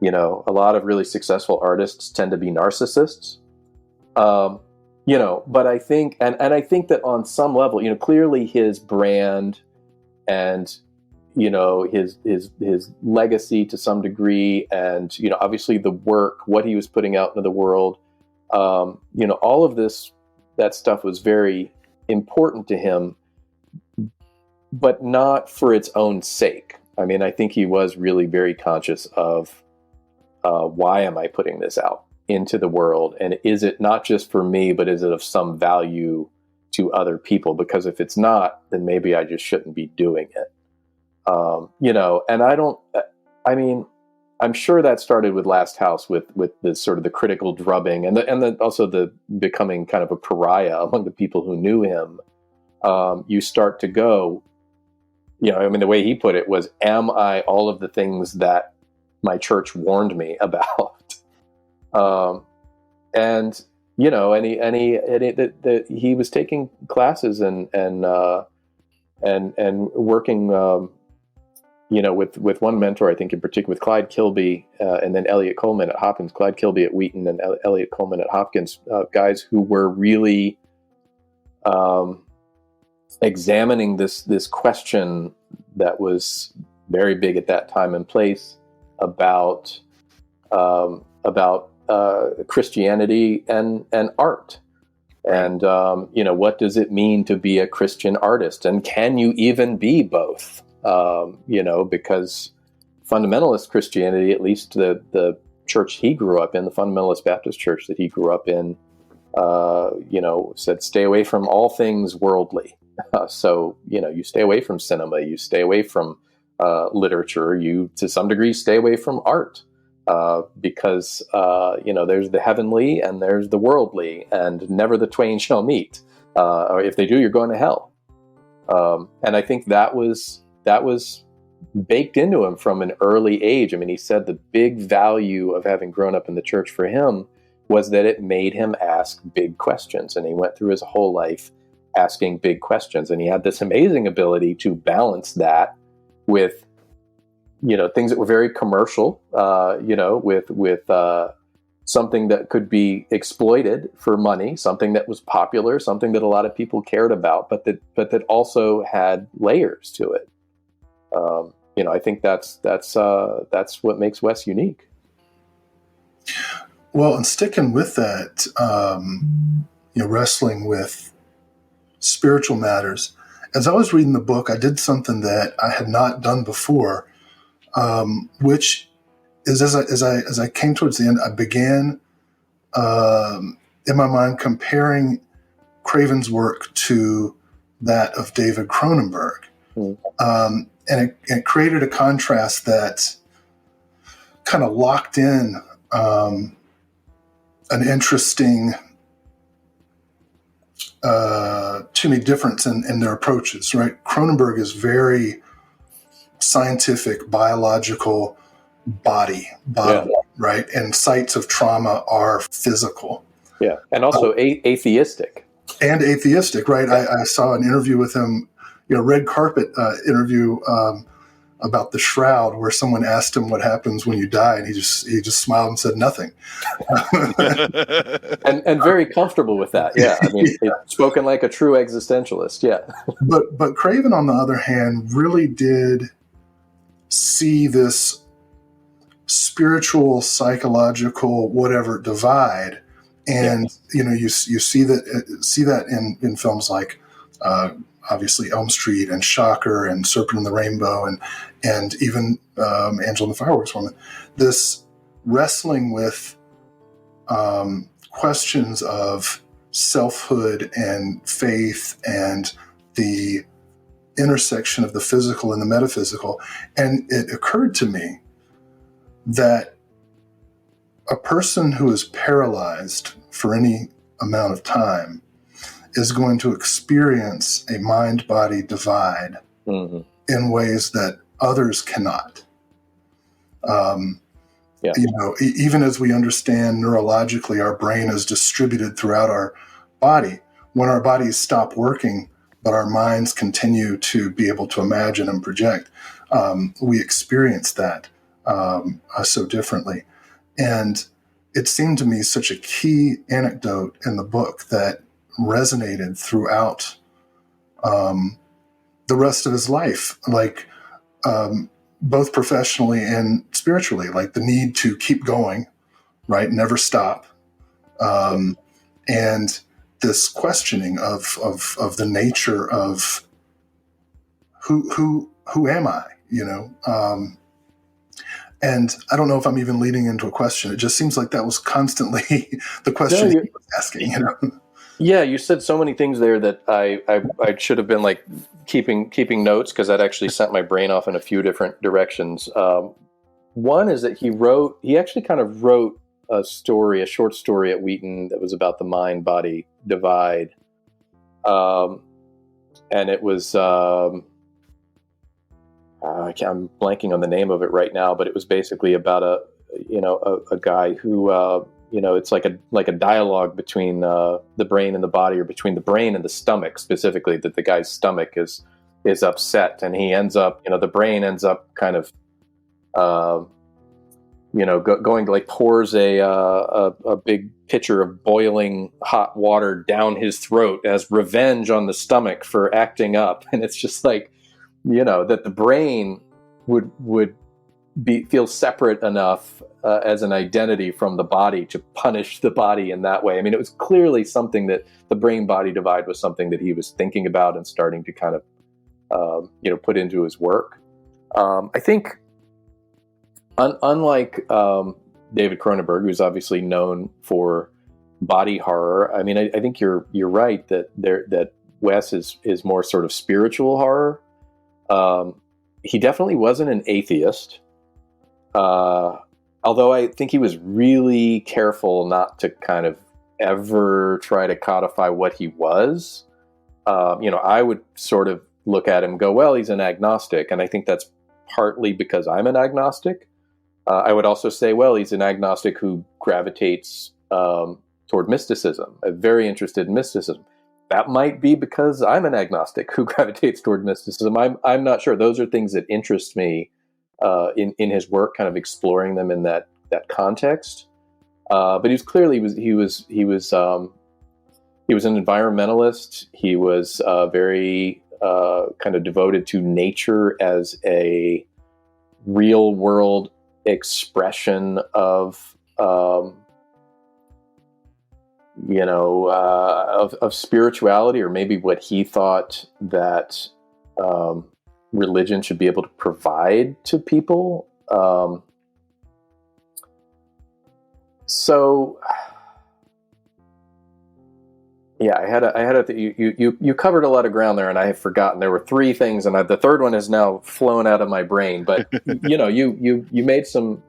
a lot of really successful artists tend to be narcissists, but I think, and I think that on some level, clearly his brand and, his legacy to some degree, and, obviously the work, what he was putting out into the world, all of that stuff was very important to him, but not for its own sake. I think he was really very conscious of why am I putting this out into the world? And is it not just for me, but is it of some value to other people? Because if it's not, then maybe I just shouldn't be doing it. And I'm sure that started with Last House with this sort of the critical drubbing and also the becoming kind of a pariah among the people who knew him. You start to go, the way he put it was, am I all of the things that my church warned me about? He was taking classes and working, with one mentor, I think in particular, with Clyde Kilby, and then Elliot Coleman at Hopkins, Clyde Kilby at Wheaton and Elliot Coleman at Hopkins, guys who were really, examining this question that was very big at that time and place about Christianity and art, and what does it mean to be a Christian artist, and can you even be both? Because fundamentalist Christianity, at least the church he grew up in, the Fundamentalist Baptist Church that he grew up in, said stay away from all things worldly. So, you stay away from cinema, you stay away from literature, you to some degree stay away from art because there's the heavenly and there's the worldly, and never the twain shall meet. Or if they do, you're going to hell. And I think that was baked into him from an early age. I mean, he said the big value of having grown up in the church for him was that it made him ask big questions. And he went through his whole life asking big questions. And he had this amazing ability to balance that with, things that were very commercial, with something that could be exploited for money, something that was popular, something that a lot of people cared about, but that also had layers to it. I think that's what makes Wes unique. Well, and sticking with that, wrestling with spiritual matters. As I was reading the book, I did something that I had not done before, which is as I came towards the end, I began in my mind comparing Craven's work to that of David Cronenberg. And it created a contrast that kind of locked in an interesting, to me, difference in their approaches, right? Cronenberg is very scientific, biological, body, right? And sites of trauma are physical. Yeah, and also atheistic. And atheistic, right? I saw an interview with him, red carpet interview about the shroud, where someone asked him what happens when you die, and he just smiled and said nothing. and very comfortable with that. Yeah, I mean, spoken like a true existentialist. Yeah. But Craven, on the other hand, really did see this spiritual, psychological, whatever divide, and you see that in films like obviously Elm Street and Shocker and Serpent and the Rainbow and even Angel and the Fireworks Woman. This wrestling with questions of selfhood and faith and the intersection of the physical and the metaphysical. And it occurred to me that a person who is paralyzed for any amount of time is going to experience a mind-body divide in ways that others cannot. Even as we understand neurologically, our brain is distributed throughout our body. When our bodies stop working, but our minds continue to be able to imagine and project, we experience that so differently. And it seemed to me such a key anecdote in the book that resonated throughout the rest of his life, like both professionally and spiritually, like the need to keep going, right? Never stop. And this questioning of the nature of who am I, and I don't know if I'm even leading into a question. It just seems like that was constantly the question he was asking, Yeah, you said so many things there that I should have been like keeping notes, because that actually sent my brain off in a few different directions. One is that he actually kind of wrote a short story at Wheaton that was about the mind-body divide. And it was, I'm blanking on the name of it right now, but it was basically about a guy who, it's like a dialogue between the brain and the body, or between the brain and the stomach specifically, that the guy's stomach is upset, and he ends up, the brain ends up kind of, going to like pours a big pitcher of boiling hot water down his throat as revenge on the stomach for acting up. And it's just like, that the brain would feel separate enough as an identity from the body to punish the body in that way. I mean, it was clearly something that the brain-body divide was something that he was thinking about and starting to kind of, put into his work. I think, unlike David Cronenberg, who's obviously known for body horror, I mean, I think you're right that Wes is more sort of spiritual horror. he definitely wasn't an atheist. Although I think he was really careful not to kind of ever try to codify what he was. I would sort of look at him and go, well, he's an agnostic. And I think that's partly because I'm an agnostic. I would also say, well, he's an agnostic who gravitates toward mysticism, very interested in mysticism. That might be because I'm an agnostic who gravitates toward mysticism. I'm not sure. Those are things that interest me in his work, kind of exploring them in that context. But he was clearly he was an environmentalist. He was very kind of devoted to nature as a real world expression of spirituality, or maybe what he thought that religion should be able to provide to people. So yeah, you covered a lot of ground there, and I have forgotten. There were three things, and the third one has now flown out of my brain. But you made some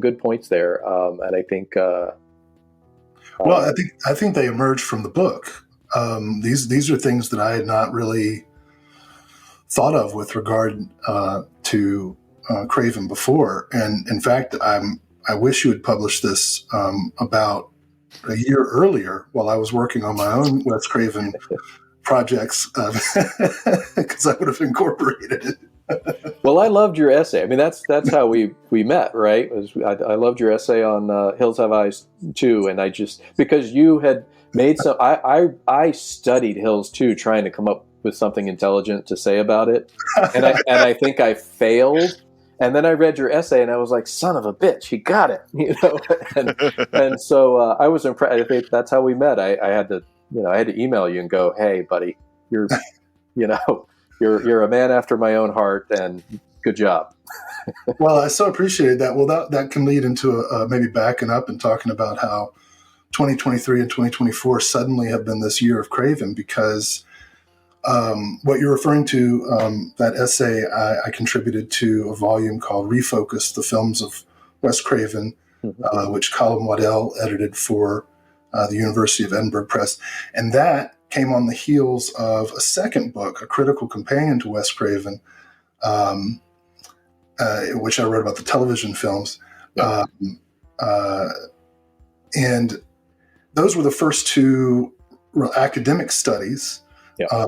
good points there, and I think. Well, I think they emerged from the book. These are things that I had not really thought of with regard to Craven before, and in fact, I wish you had published this about a year earlier while I was working on my own Wes Craven projects, because I would have incorporated it. Well, I loved your essay. I mean, that's how we met, right? I loved your essay on Hills Have Eyes 2, and I just, because you had made some, I studied Hills 2 trying to come up with something intelligent to say about it, and I think I failed. And then I read your essay, and I was like, "Son of a bitch, he got it!" And so I was impressed. I think that's how we met. I had to email you and go, "Hey, buddy, you're a man after my own heart, and good job." Well, I so appreciated that. Well, that can lead into maybe backing up and talking about how 2023 and 2024 suddenly have been this year of Craven, because what you're referring to, that essay, I contributed to a volume called Refocus, the Films of Wes Craven, which Colin Waddell edited for the University of Edinburgh Press. And that came on the heels of a second book, a critical companion to Wes Craven, which I wrote about the television films. Yeah. And those were the first two academic studies. Yeah.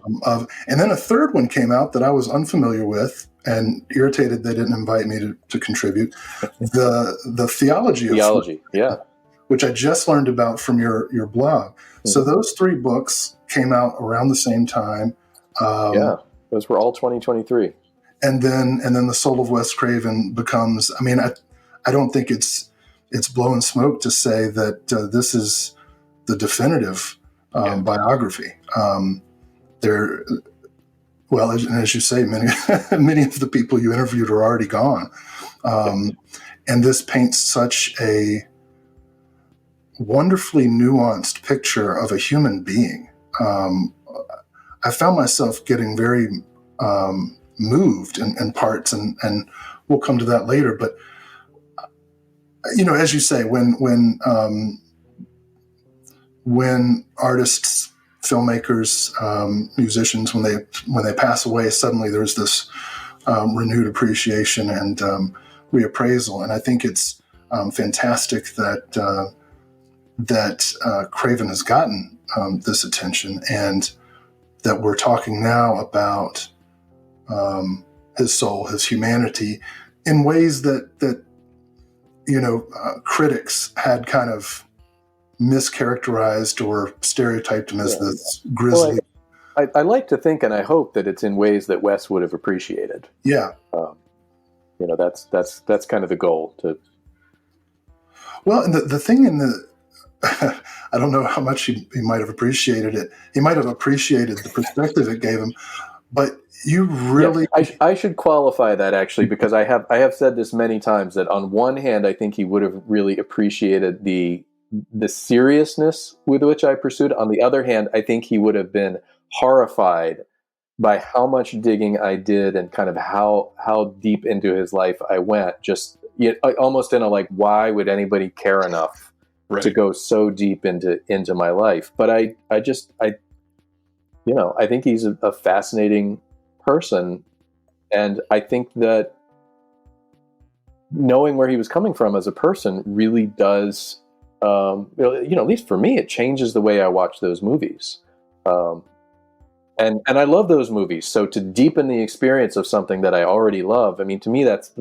And then a third one came out that I was unfamiliar with and irritated they didn't invite me to contribute. The theology, yeah, which I just learned about from your blog. Mm-hmm. So those three books came out around the same time. Those were all 2023. And then the Soul of Wes Craven becomes. I mean, I don't think it's blowing smoke to say that this is the definitive biography. Well, as you say, many of the people you interviewed are already gone. And this paints such a wonderfully nuanced picture of a human being. I found myself getting very moved in parts, and we'll come to that later. But, as you say, when artists, filmmakers, musicians, when they pass away, suddenly there's this renewed appreciation and reappraisal, and I think it's fantastic that Craven has gotten this attention, and that we're talking now about his soul, his humanity, in ways that critics had kind of mischaracterized or stereotyped him as this grisly. Well, I like to think, and I hope that it's in ways that Wes would have appreciated. Yeah. That's kind of the goal. Well, and the thing I don't know how much he might have appreciated it. He might have appreciated the perspective it gave him, but you really. Yeah, I should qualify that, actually, because I have said this many times, that on one hand, I think he would have really appreciated the seriousness with which I pursued. On the other hand, I think he would have been horrified by how much digging I did and kind of how deep into his life I went, just almost in a like, why would anybody care enough to go so deep into my life? But I think he's a fascinating person, and I think that knowing where he was coming from as a person really does, at least for me, it changes the way I watch those movies. And I love those movies. So to deepen the experience of something that I already love, I mean, to me, that's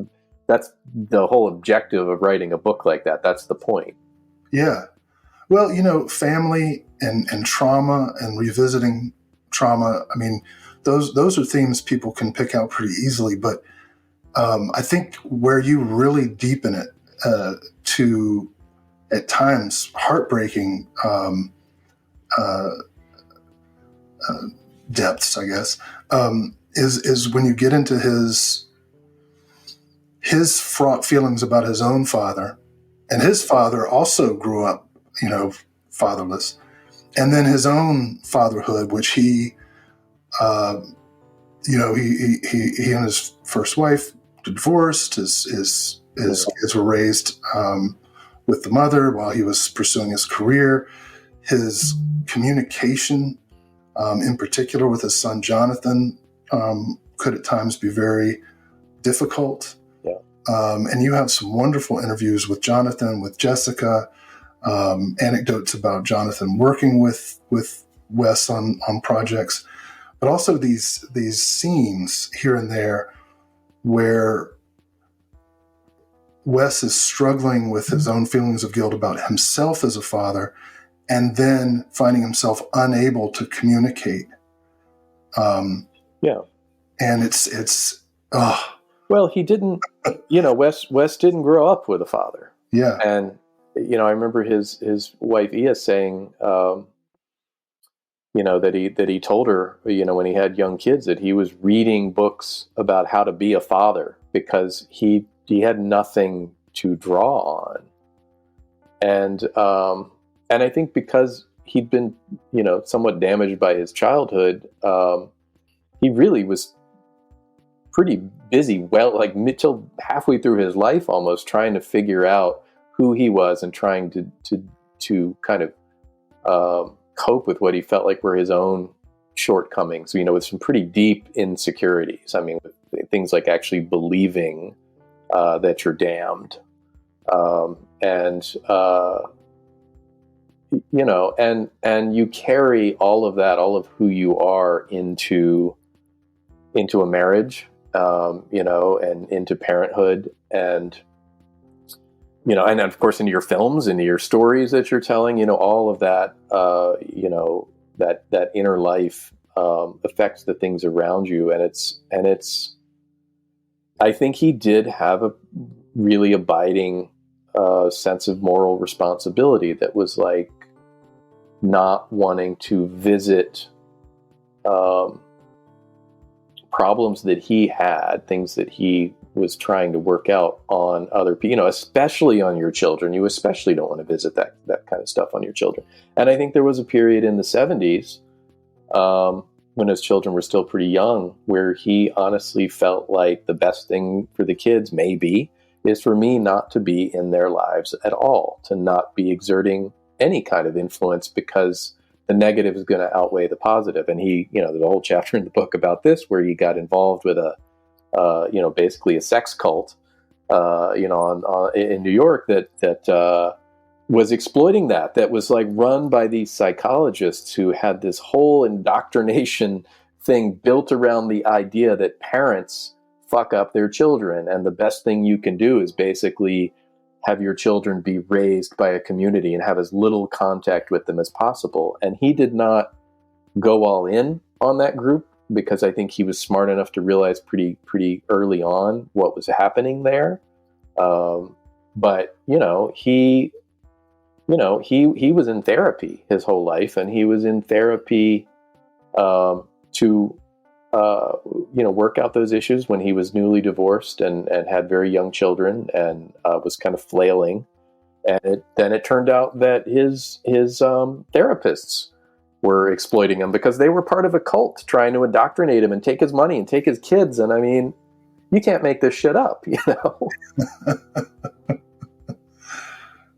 the whole objective of writing a book like that. That's the point. Yeah. Well, family and trauma and revisiting trauma, I mean, those are themes people can pick out pretty easily. But I think where you really deepen it to, at times, heartbreaking depths, I guess, is when you get into his fraught feelings about his own father. And his father also grew up, fatherless. And then his own fatherhood, which he and his first wife divorced. His kids were raised with the mother while he was pursuing his career. His communication, in particular with his son Jonathan, could at times be very difficult. Yeah. And you have some wonderful interviews with Jonathan, with Jessica, anecdotes about Jonathan working with Wes on projects, but also these scenes here and there where Wes is struggling with his own feelings of guilt about himself as a father, and then finding himself unable to communicate. Yeah. And it's well, he didn't, Wes didn't grow up with a father. Yeah. And, I remember his wife, Ia, saying, that he told her, when he had young kids, that he was reading books about how to be a father because he had nothing to draw on. And I think because he'd been, somewhat damaged by his childhood, he really was pretty busy, till halfway through his life, almost trying to figure out who he was and trying to kind of cope with what he felt like were his own shortcomings, with some pretty deep insecurities. I mean, with things like actually believing that you're damned. And you carry all of that, all of who you are into a marriage, and into parenthood, and and of course into your films, into your stories that you're telling, all of that, that inner life affects the things around you. And it's, I think he did have a really abiding sense of moral responsibility that was like not wanting to visit problems that he had, things that he was trying to work out on other people, especially on your children. You especially don't want to visit that kind of stuff on your children. And I think there was a period in the 70s when his children were still pretty young, where he honestly felt like the best thing for the kids maybe is for me not to be in their lives at all, to not be exerting any kind of influence, because the negative is going to outweigh the positive. And he, there's a whole chapter in the book about this, where he got involved with basically a sex cult, in New York that was exploiting that was like run by these psychologists who had this whole indoctrination thing built around the idea that parents fuck up their children, and the best thing you can do is basically have your children be raised by a community and have as little contact with them as possible. And he did not go all in on that group, because I think he was smart enough to realize pretty early on what was happening there. But he was in therapy his whole life, and he was in therapy to work out those issues when he was newly divorced and had very young children, and was kind of flailing. And then it turned out that his therapists were exploiting him because they were part of a cult trying to indoctrinate him and take his money and take his kids. And I mean, you can't make this shit up, you know?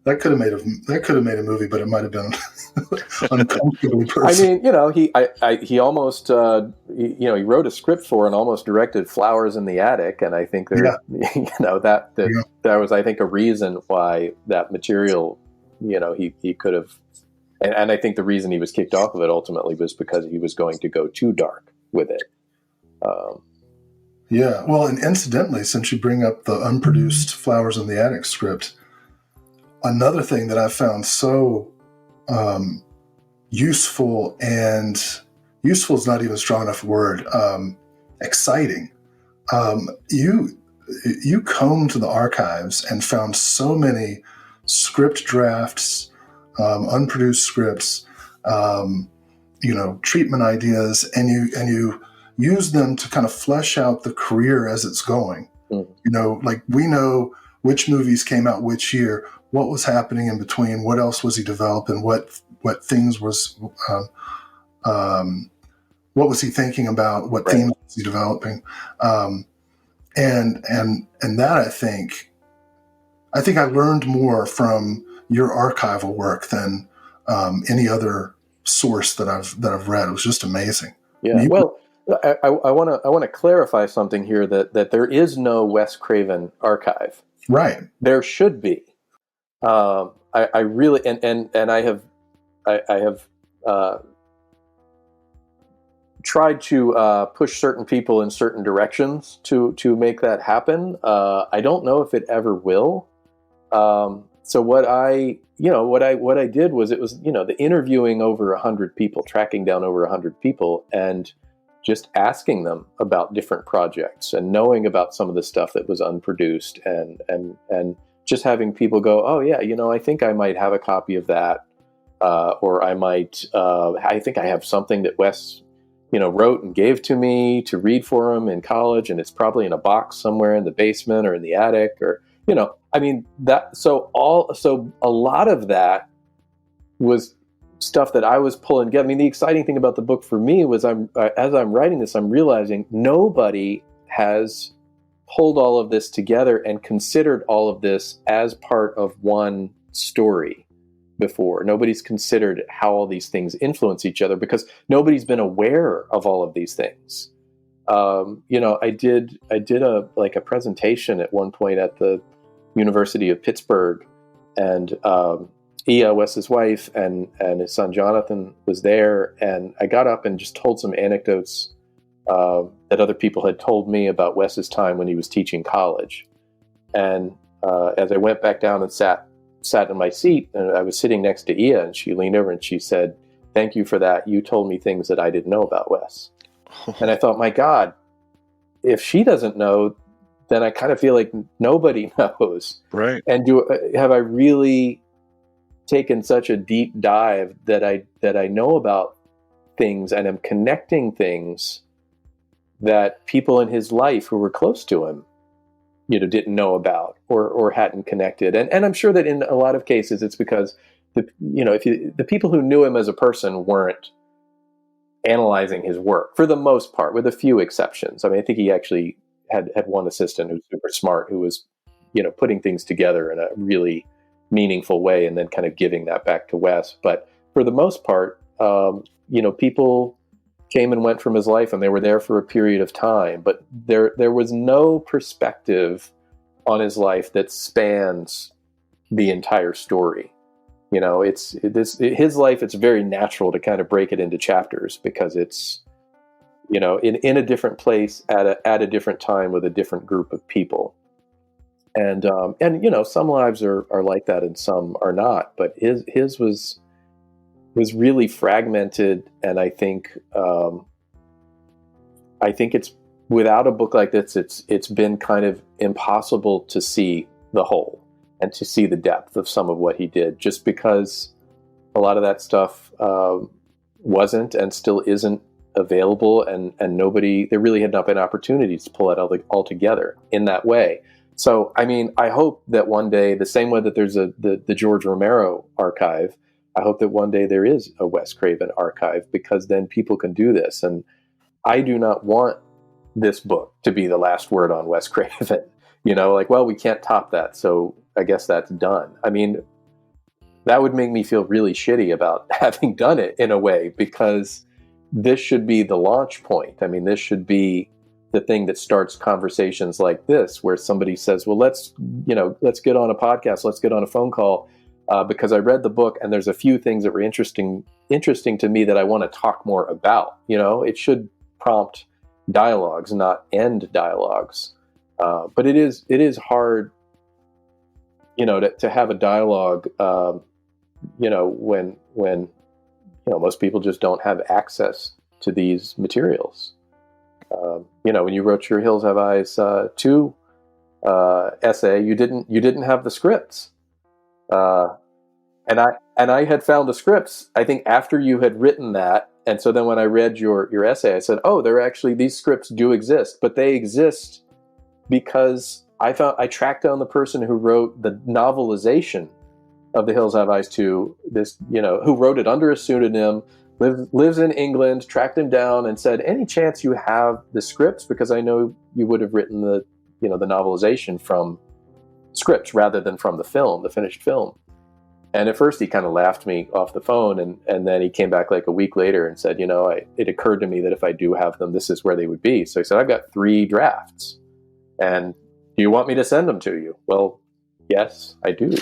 That could have made a movie, but it might have been uncomfortably personal. I mean, you know, he almost he wrote a script for and almost directed Flowers in the Attic, and I think there you know that was, I think, a reason why that material, you know, he could have, and I think the reason he was kicked off of it ultimately was because he was going to go too dark with it. Yeah, well, and incidentally, since you bring up the unproduced Flowers in the Attic script, another thing that I found so useful, and useful is not even a strong enough word, exciting. You combed the archives and found so many script drafts, unproduced scripts, you know, treatment ideas, and you use them to kind of flesh out the career as it's going. You know, like, we know which movies came out which year, what was happening in between, what else was he developing, what things was, what was he thinking about, what themes was he developing, and that I think I learned more from your archival work than any other source that I've read. It was just amazing. Yeah. Well, I want to clarify something here, that there is no Wes Craven archive. Right. There should be. I really, and I have tried to push certain people in certain directions to make that happen. I don't know if it ever will. So what I did was, it was, you know, the interviewing over 100 people, tracking down over 100 people, and just asking them about different projects and knowing about some of the stuff that was unproduced, and just having people go, oh yeah, you know, I think I might have a copy of that, or I might, I think I have something that Wes, you know, wrote and gave to me to read for him in college, and it's probably in a box somewhere in the basement or in the attic, or, you know, I mean, so a lot of that was stuff that I was pulling together. I mean, the exciting thing about the book for me was, as I'm writing this, I'm realizing nobody has pulled all of this together and considered all of this as part of one story before. Nobody's considered how all these things influence each other, because nobody's been aware of all of these things. You know, I did a presentation at one point at the University of Pittsburgh, and Ia, Wes's wife, and his son Jonathan was there, and I got up and just told some anecdotes that other people had told me about Wes's time when he was teaching college. And as I went back down and sat in my seat, and I was sitting next to Ia, and she leaned over and she said, "Thank you for that. You told me things that I didn't know about Wes." And I thought, my God, if she doesn't know, then I kind of feel like nobody knows. Right. And have I really taken such a deep dive that I know about things and am connecting things that people in his life who were close to him, you know, didn't know about or hadn't connected. And I'm sure that in a lot of cases it's because the people who knew him as a person weren't analyzing his work for the most part, with a few exceptions. I mean, I think he actually had one assistant who was super smart, who was, you know, putting things together in a really meaningful way and then kind of giving that back to Wes. But for the most part, you know, people came and went from his life, and they were there for a period of time, but there was no perspective on his life that spans the entire story. You know, his life, it's very natural to kind of break it into chapters, because it's, you know, in a different place at a different time with a different group of people. And you know, some lives are like that and some are not, but his was really fragmented. And I think it's, without a book like this, it's been kind of impossible to see the whole and to see the depth of some of what he did, just because a lot of that stuff wasn't and still isn't available, and there really had not been opportunities to pull it all together in that way. So, I mean, I hope that one day, the same way that there's the George Romero archive, I hope that one day there is a Wes Craven archive, because then people can do this. And I do not want this book to be the last word on Wes Craven. Like, well, we can't top that, so I guess that's done. I mean, that would make me feel really shitty about having done it in a way, because this should be the launch point. I mean, this should be the thing that starts conversations like this, where somebody says, well, let's get on a podcast, let's get on a phone call, because I read the book and there's a few things that were interesting to me that I want to talk more about. It should prompt dialogues, not end dialogues. But it is hard, to have a dialogue, when most people just don't have access to these materials. When you wrote your Hills Have Eyes 2 essay, you didn't have the scripts, and I had found the scripts, I think, after you had written that. And so then when I read your essay, I said, oh, these scripts do exist, but they exist because I tracked down the person who wrote the novelization of The Hills Have Eyes 2, who wrote it under a pseudonym, lives in England, tracked him down and said, any chance you have the scripts? Because I know you would have written the novelization from scripts rather than from the finished film. And at first he kind of laughed me off the phone, and then he came back like a week later and said, it occurred to me that if I do have them, this is where they would be. So he said, I've got 3 drafts, and do you want me to send them to you? Well, yes, I do.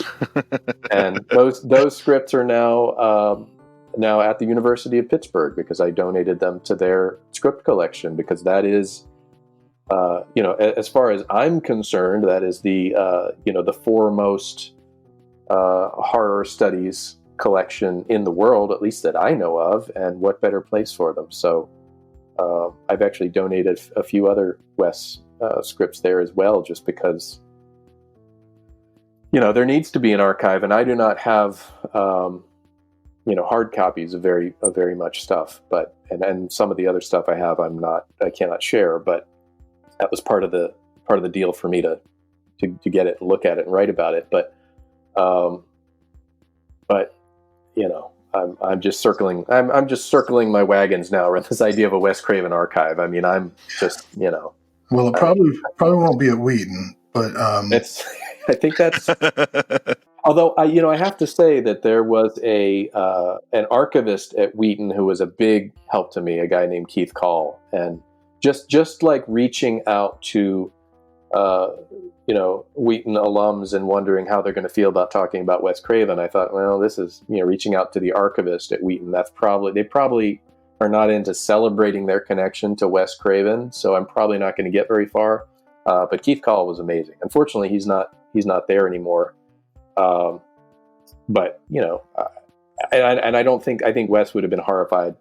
And those scripts are now at the University of Pittsburgh, because I donated them to their script collection, because that is, as far as I'm concerned, that is the foremost horror studies collection in the world, at least that I know of, and what better place for them. So I've actually donated a few other Wes scripts there as well, just because there needs to be an archive, and I do not have hard copies of very much stuff, but and some of the other stuff I cannot share, but that was part of the deal for me to get it and look at it and write about it. But I'm just circling my wagons now around this idea of a Wes Craven archive. I mean, I'm just Well, it probably won't be at Wheaton, but I think that's. Although I have to say that there was an archivist at Wheaton who was a big help to me, a guy named Keith Call, and just like reaching out to Wheaton alums and wondering how they're going to feel about talking about Wes Craven, I thought, well, this is reaching out to the archivist at Wheaton. They probably are not into celebrating their connection to Wes Craven, so I'm probably not going to get very far. But Keith Call was amazing. Unfortunately, he's not there anymore. But I think Wes would have been horrified,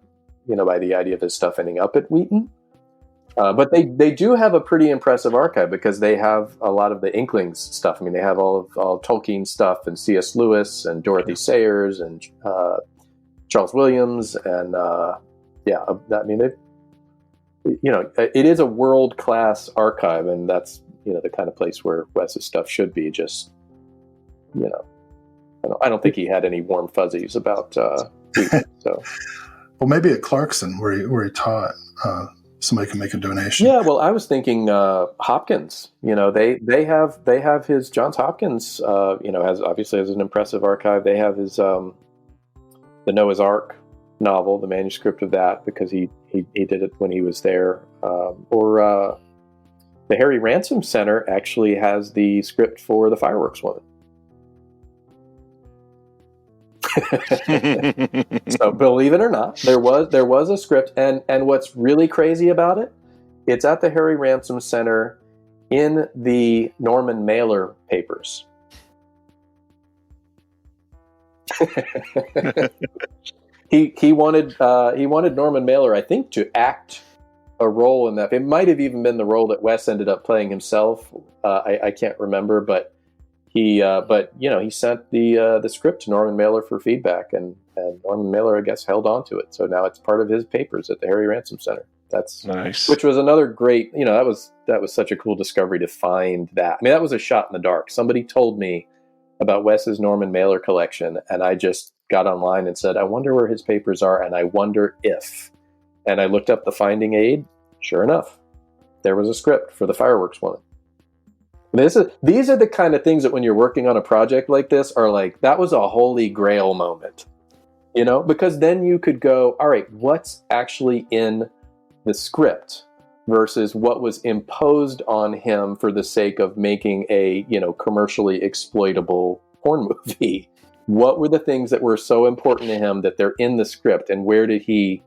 by the idea of his stuff ending up at Wheaton. But they do have a pretty impressive archive, because they have a lot of the Inklings stuff. I mean, they have all Tolkien stuff, and C.S. Lewis and Dorothy Sayers and Charles Williams, and it is a world-class archive, and that's the kind of place where Wes's stuff should be. Just I don't think he had any warm fuzzies about Wheaton, so. Well, maybe at Clarkson where he taught, somebody can make a donation. Yeah, well, I was thinking Hopkins. They have his Johns Hopkins. Has an impressive archive. They have his the Noah's Ark novel, the manuscript of that, because he did it when he was there. Or the Harry Ransom Center actually has the script for The Fireworks Woman. So believe it or not, there was a script, and what's really crazy about it, it's at the Harry Ransom Center in the Norman Mailer papers. He wanted Norman Mailer, I think, to act a role in that. It might have even been the role that Wes ended up playing himself. I can't remember, but he sent the script to Norman Mailer for feedback, and Norman Mailer, I guess, held on to it. So now it's part of his papers at the Harry Ransom Center. That's nice. Which was another great, that was such a cool discovery to find that. I mean, that was a shot in the dark. Somebody told me about Wes's Norman Mailer collection, and I just got online and said, I wonder where his papers are, and I wonder if. And I looked up the finding aid. Sure enough, there was a script for The Fireworks Woman. These are the kind of things that when you're working on a project like this are like, that was a holy grail moment, you know, because then you could go, all right, what's actually in the script versus what was imposed on him for the sake of making a, you know, commercially exploitable porn movie. What were the things that were so important to him that they're in the script, and where did he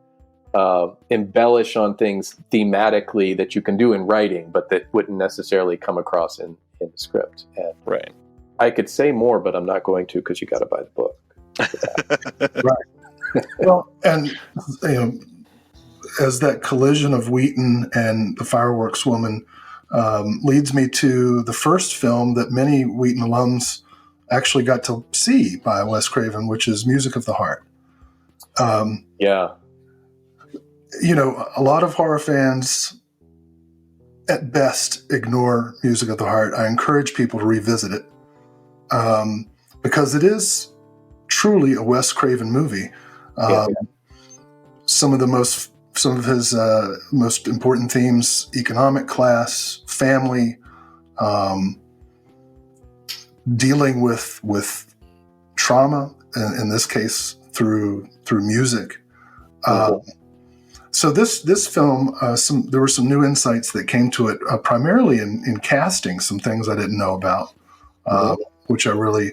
embellish on things thematically that you can do in writing, but that wouldn't necessarily come across in the script. And right. I could say more, but I'm not going to, because you got to buy the book. Right. Well, and you know, as that collision of Wheaton and The Fireworks Woman leads me to the first film that many Wheaton alums actually got to see by Wes Craven, which is Music of the Heart. Yeah. You know, a lot of horror fans at best ignore Music of the Heart. I encourage people to revisit it because it is truly a Wes Craven movie. Some of his most important themes: economic class, family, dealing with trauma, in this case through music. So this film, there were some new insights that came to it, primarily in casting, some things I didn't know about, which I really...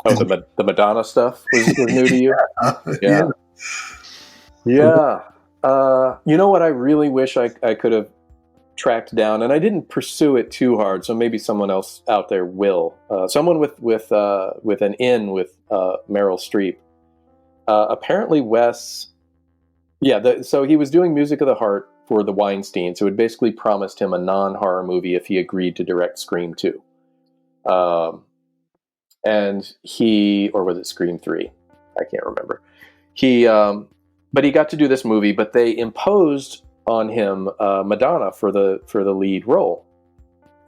Oh, the Madonna stuff was new to you? Yeah. Yeah. You know what I really wish I could have tracked down, and I didn't pursue it too hard, so maybe someone else out there will. Someone with an in with Meryl Streep. Apparently Wes... Yeah, so he was doing Music of the Heart for the Weinstein, so it basically promised him a non-horror movie if he agreed to direct Scream 2. And or was it Scream 3? I can't remember. But he got to do this movie, but they imposed on him Madonna for the lead role.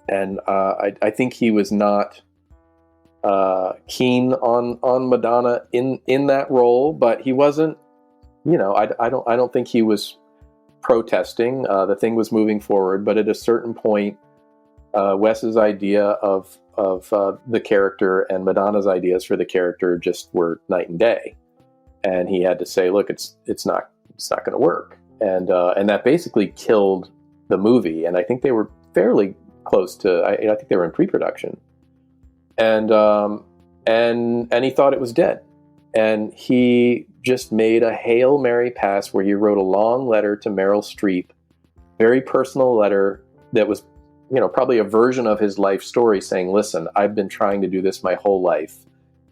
And I think he was not keen on Madonna in that role, but he wasn't, you know, I don't think he was protesting. The thing was moving forward, but at a certain point, Wes's idea of the character and Madonna's ideas for the character just were night and day, and he had to say, "Look, it's not going to work," and that basically killed the movie. And I think they were fairly close to. I think they were in pre-production, and he thought it was dead, and he just made a Hail Mary pass where he wrote a long letter to Meryl Streep, very personal letter that was, you know, probably a version of his life story, saying, "Listen, I've been trying to do this my whole life,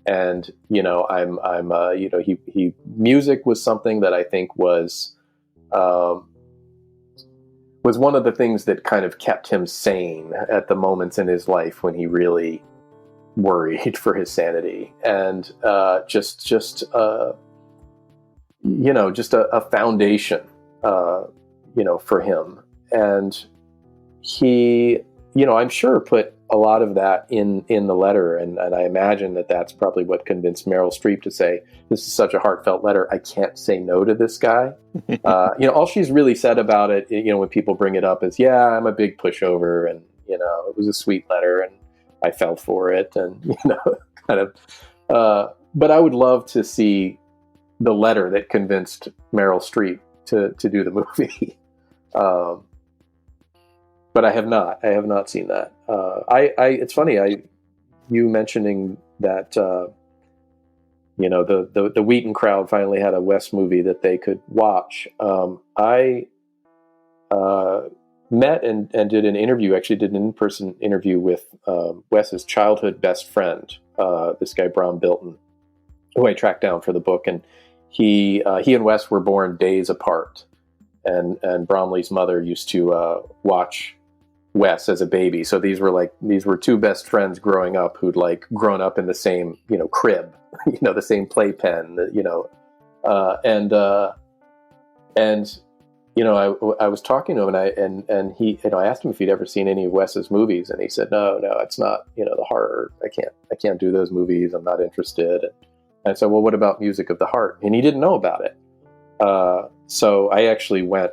and you know, you know, he music was something that I think was one of the things that kind of kept him sane at the moments in his life when he really worried for his sanity, and just you know, just a foundation, you know, for him." And he, you know, I'm sure put a lot of that in the letter, and I imagine that that's probably what convinced Meryl Streep to say, "This is such a heartfelt letter, I can't say no to this guy." You know, all she's really said about it, you know, when people bring it up is, "Yeah, I'm a big pushover, and you know, it was a sweet letter, and I fell for it," and you know, kind of. But I would love to see the letter that convinced Meryl Streep to do the movie. But I have not seen that. It's funny, you mentioning that, you know, the Wheaton crowd finally had a Wes movie that they could watch. I met and did an interview, actually did an in-person interview with Wes's childhood best friend, this guy, Brom Bilton, who I tracked down for the book. And he and Wes were born days apart. And Bromley's mother used to watch Wes as a baby. So these were two best friends growing up who'd like grown up in the same, you know, crib, you know, the same playpen, you know, and you know, I was talking to him and he, you know, I asked him if he'd ever seen any of Wes's movies, and he said, no, it's not, you know, the horror. I can't do those movies. I'm not interested. And I said, well, what about Music of the Heart? And he didn't know about it. So I actually went,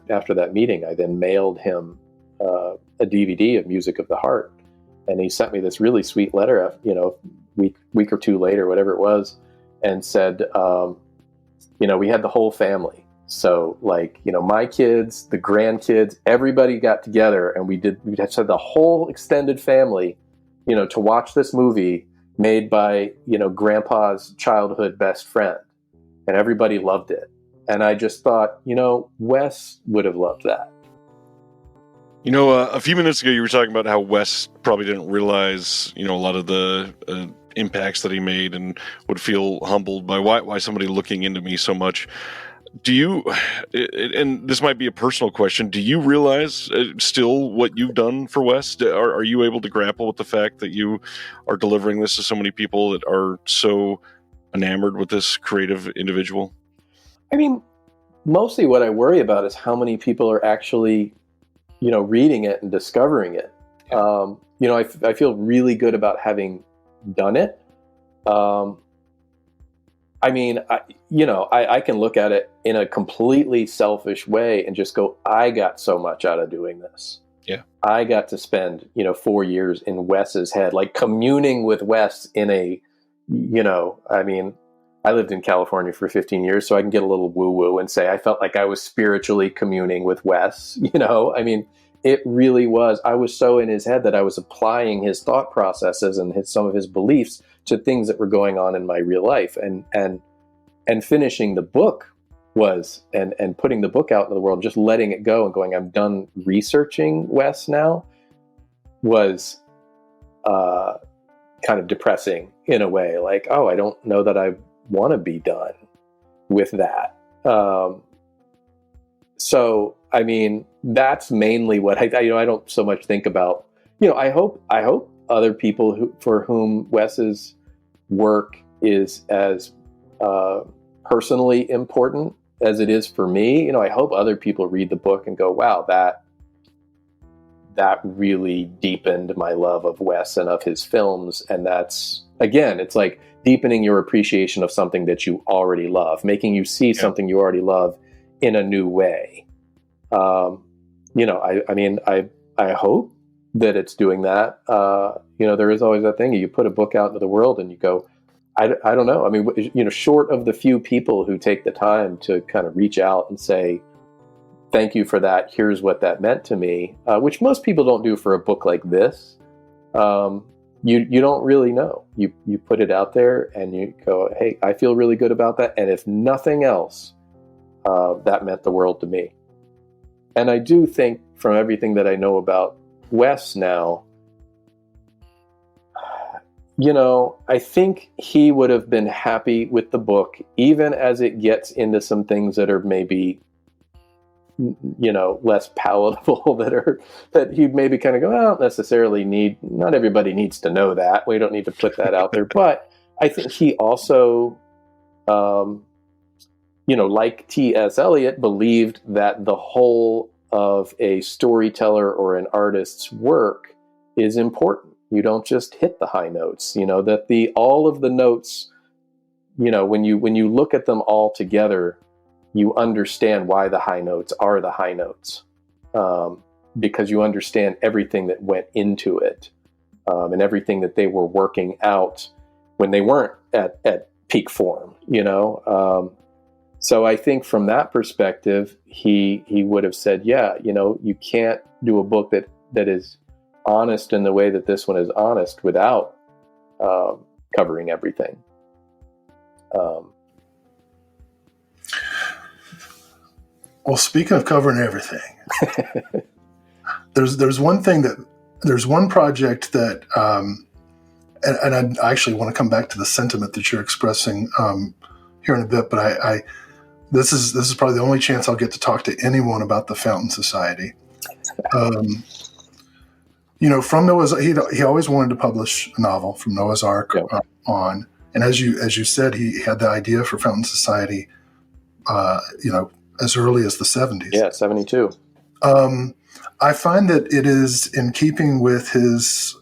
after that meeting, I then mailed him a DVD of Music of the Heart. And he sent me this really sweet letter, week or two later, whatever it was, and said, we had the whole family. So my kids, the grandkids, everybody got together and we had the whole extended family, to watch this movie made by, grandpa's childhood best friend. And everybody loved it. And I just thought, Wes would have loved that. A few minutes ago, you were talking about how Wes probably didn't realize, a lot of the impacts that he made and would feel humbled by why somebody looking into me so much. Do you, and this might be a personal question, do you realize still what you've done for Wes? Are you able to grapple with the fact that you are delivering this to so many people that are so enamored with this creative individual? I mean, mostly what I worry about is how many people are actually, reading it and discovering it. I feel really good about having done it. I can look at it in a completely selfish way and just go, I got so much out of doing this. Yeah. I got to spend, 4 years in Wes's head, communing with Wes in a, I lived in California for 15 years, so I can get a little woo-woo and say I felt like I was spiritually communing with Wes. It really was. I was so in his head that I was applying his thought processes and some of his beliefs to things that were going on in my real life. And finishing the book was, and putting the book out into the world, just letting it go and going, I'm done researching Wes now, was kind of depressing in a way. I don't know that I want to be done with that. That's mainly what I don't so much think about. I hope other people for whom Wes's work is as personally important as it is for me. I hope other people read the book and go, wow, that really deepened my love of Wes and of his films. And that's, again, it's like deepening your appreciation of something that you already love, making you see something you already love in a new way. I hope that it's doing that. There is always that thing. You put a book out into the world and you go, I don't know. Short of the few people who take the time to kind of reach out and say, thank you for that, here's what that meant to me, which most people don't do for a book like this. You don't really know. You put it out there and you go, hey, I feel really good about that. And if nothing else, that meant the world to me. And I do think from everything that I know about Wes now, I think he would have been happy with the book, even as it gets into some things that are maybe, less palatable, that he'd maybe kind of go, I don't necessarily not everybody needs to know that. We don't need to put that out there. But I think he also, like T.S. Eliot, believed that the whole of a storyteller or an artist's work is important. You don't just hit the high notes, that all of the notes, when you look at them all together, you understand why the high notes are the high notes, because you understand everything that went into it, and everything that they were working out when they weren't at peak form, So I think from that perspective, he would have said, yeah, you can't do a book that is honest in the way that this one is honest without covering everything. Well, speaking of covering everything, there's one project that, and I actually want to come back to the sentiment that you're expressing here in a bit, but this is probably the only chance I'll get to talk to anyone about the Fountain Society. From Noah's, he always wanted to publish a novel from Noah's Ark on, and as you said, he had the idea for Fountain Society, as early as the 70s. Yeah, 72. I find that it is in keeping with his,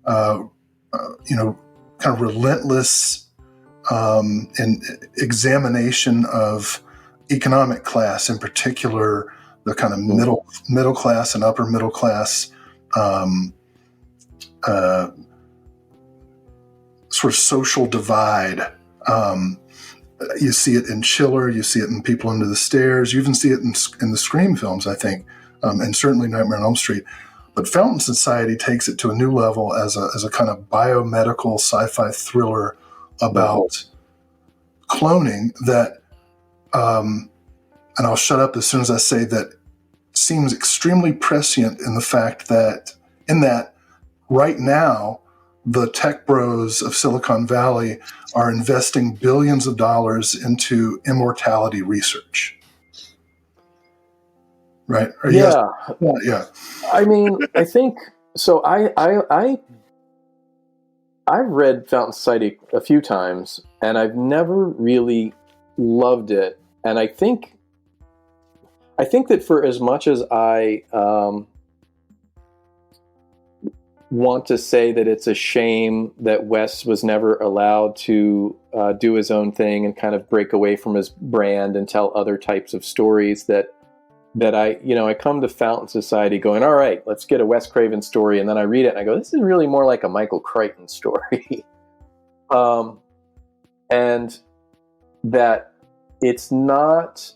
kind of relentless and examination of economic class, in particular, the kind of middle class and upper middle class sort of social divide. You see it in Chiller, you see it in People Under the Stairs, you even see it in the Scream films, I think, and certainly Nightmare on Elm Street. But Fountain Society takes it to a new level as a kind of biomedical sci-fi thriller about cloning that, and I'll shut up as soon as I say that, seems extremely prescient in the fact that right now, the tech bros of Silicon Valley are investing billions of dollars into immortality research. Right? Yeah. Yeah. I mean, I think so. I've read Fountain Society a few times, and I've never really loved it. And I think that for as much as I want to say that it's a shame that Wes was never allowed to do his own thing and kind of break away from his brand and tell other types of stories, that I come to Fountain Society going, all right, let's get a Wes Craven story. And then I read it and I go, this is really more like a Michael Crichton story. And that it's not,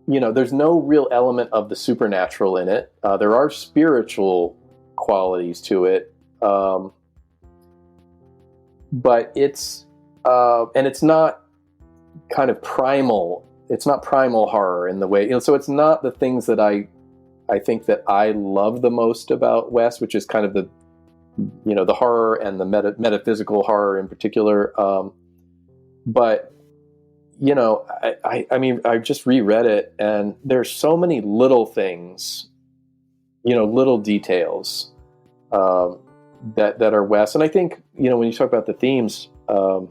there's no real element of the supernatural in it. There are spiritual qualities to it. But it's, and it's not kind of primal. It's not primal horror in the way, so it's not the things that I think that I love the most about Wes, which is kind of the, the horror and the metaphysical horror in particular. But, I mean, I just reread it, and there's so many little things, little details that are Wes. And I think, when you talk about the themes, when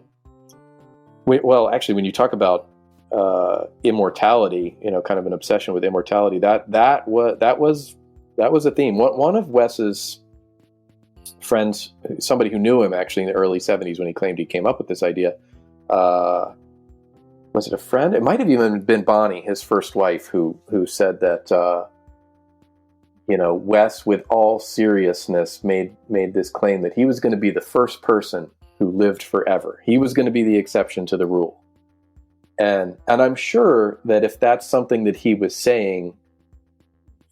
you talk about immortality, kind of an obsession with immortality, that was a theme. One of Wes's friends, somebody who knew him actually in the early 70s when he claimed he came up with this idea, was it a friend? It might have even been Bonnie, his first wife, who said that Wes, with all seriousness, made this claim that he was going to be the first person who lived forever. He was going to be the exception to the rule. And I'm sure that if that's something that he was saying,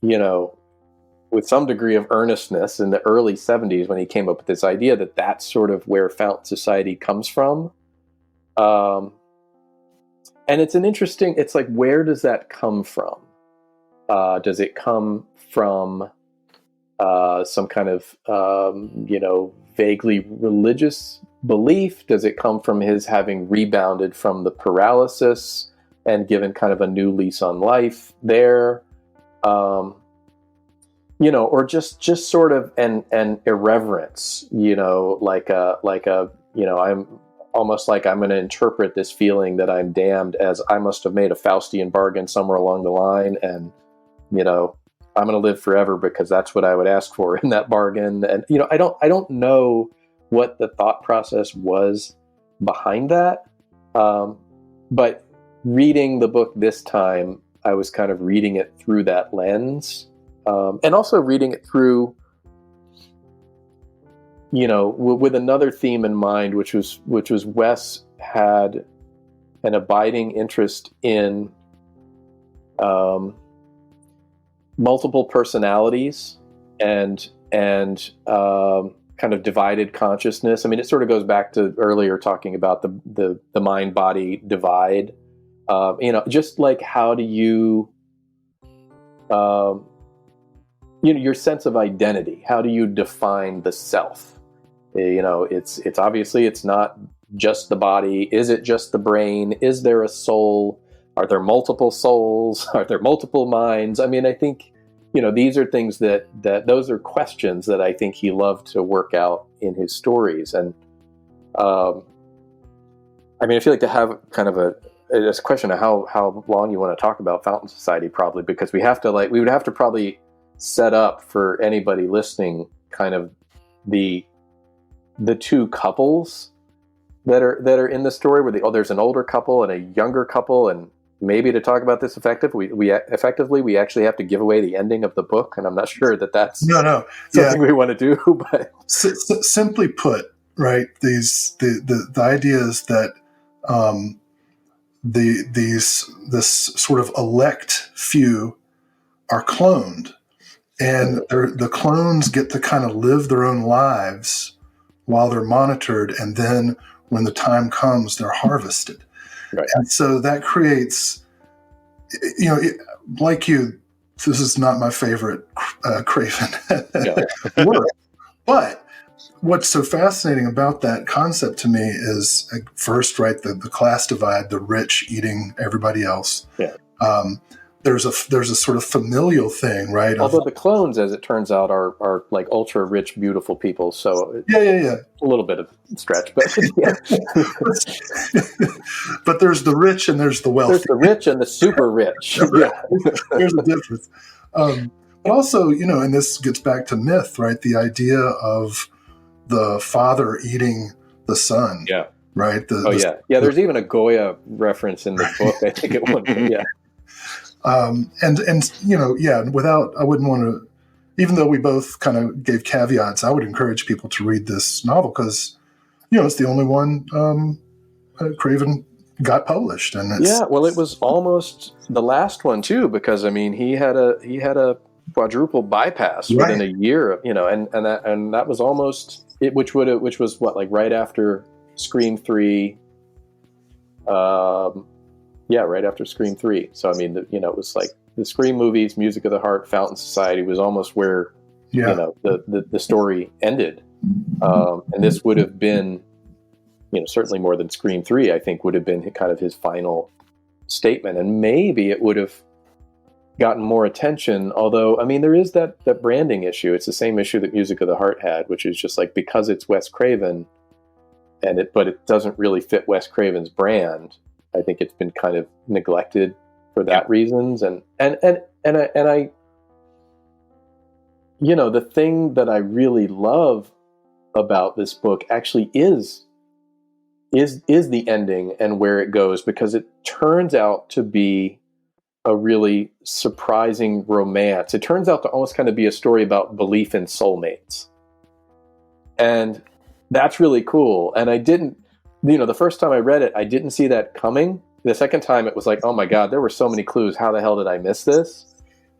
with some degree of earnestness in the early 70s when he came up with this idea, that that's sort of where Fountain Society comes from. And it's it's like, where does that come from? Does it come from some kind of, vaguely religious belief? Does it come from his having rebounded from the paralysis and given kind of a new lease on life there? Or just sort of an irreverence, I'm almost like I'm going to interpret this feeling that I'm damned as I must have made a Faustian bargain somewhere along the line, and I'm going to live forever because that's what I would ask for in that bargain. And I don't know what the thought process was behind that, but reading the book this time, I was kind of reading it through that lens, and also reading it through, with another theme in mind, which was Wes had an abiding interest in multiple personalities and kind of divided consciousness. I mean, it sort of goes back to earlier talking about the mind-body divide. Just like, how do you, your sense of identity, how do you define the self? It's obviously, it's not just the body. Is it just the brain? Is there a soul? Are there multiple souls? Are there multiple minds? I mean, I think, these are things that those are questions that I think he loved to work out in his stories. And, I mean, I feel like to have kind of a question of how long you want to talk about Fountain Society, probably, because we would have to probably set up for anybody listening kind of the two couples that are in the story where there's an older couple and a younger couple, and maybe to talk about this effectively, we actually have to give away the ending of the book, and I'm not sure that that's something we want to do. But simply put, right? The idea is that this sort of elect few are cloned, and the clones get to kind of live their own lives while they're monitored, and then when the time comes, they're harvested. Right. And so that creates, like you, this is not my favorite Craven work. But what's so fascinating about that concept to me is, first, right, the class divide, the rich eating everybody else. Yeah. There's a sort of familial thing, right? Although the clones, as it turns out, are like ultra rich, beautiful people. So yeah. A little bit of stretch, but yeah. But there's the rich and there's the wealthy. There's the rich and the super rich. Yeah. There's a difference. But also, and this gets back to myth, right? The idea of the father eating the son. Yeah. Right. There's even a Goya reference in the book, I think, at one point. Yeah. Without, I wouldn't want to, even though we both kind of gave caveats, I would encourage people to read this novel because, it's the only one Craven got published, and it's, it was almost the last one too, because he had a quadruple bypass within a year of, and that was almost it, which was what, like right after Scream 3. Right after Scream 3. So, it was like the Scream movies, Music of the Heart, Fountain Society was almost where, the story ended. And this would have been, certainly more than Scream 3, I think would have been kind of his final statement. And maybe it would have gotten more attention. Although, there is that branding issue. It's the same issue that Music of the Heart had, which is just like, because it's Wes Craven, but it doesn't really fit Wes Craven's brand. I think it's been kind of neglected for that reasons. And I, the thing that I really love about this book actually is the ending and where it goes, because it turns out to be a really surprising romance. It turns out to almost kind of be a story about belief in soulmates. And that's really cool. And I didn't, the first time I read it, I didn't see that coming. The second time it was like, oh my God, there were so many clues. How the hell did I miss this?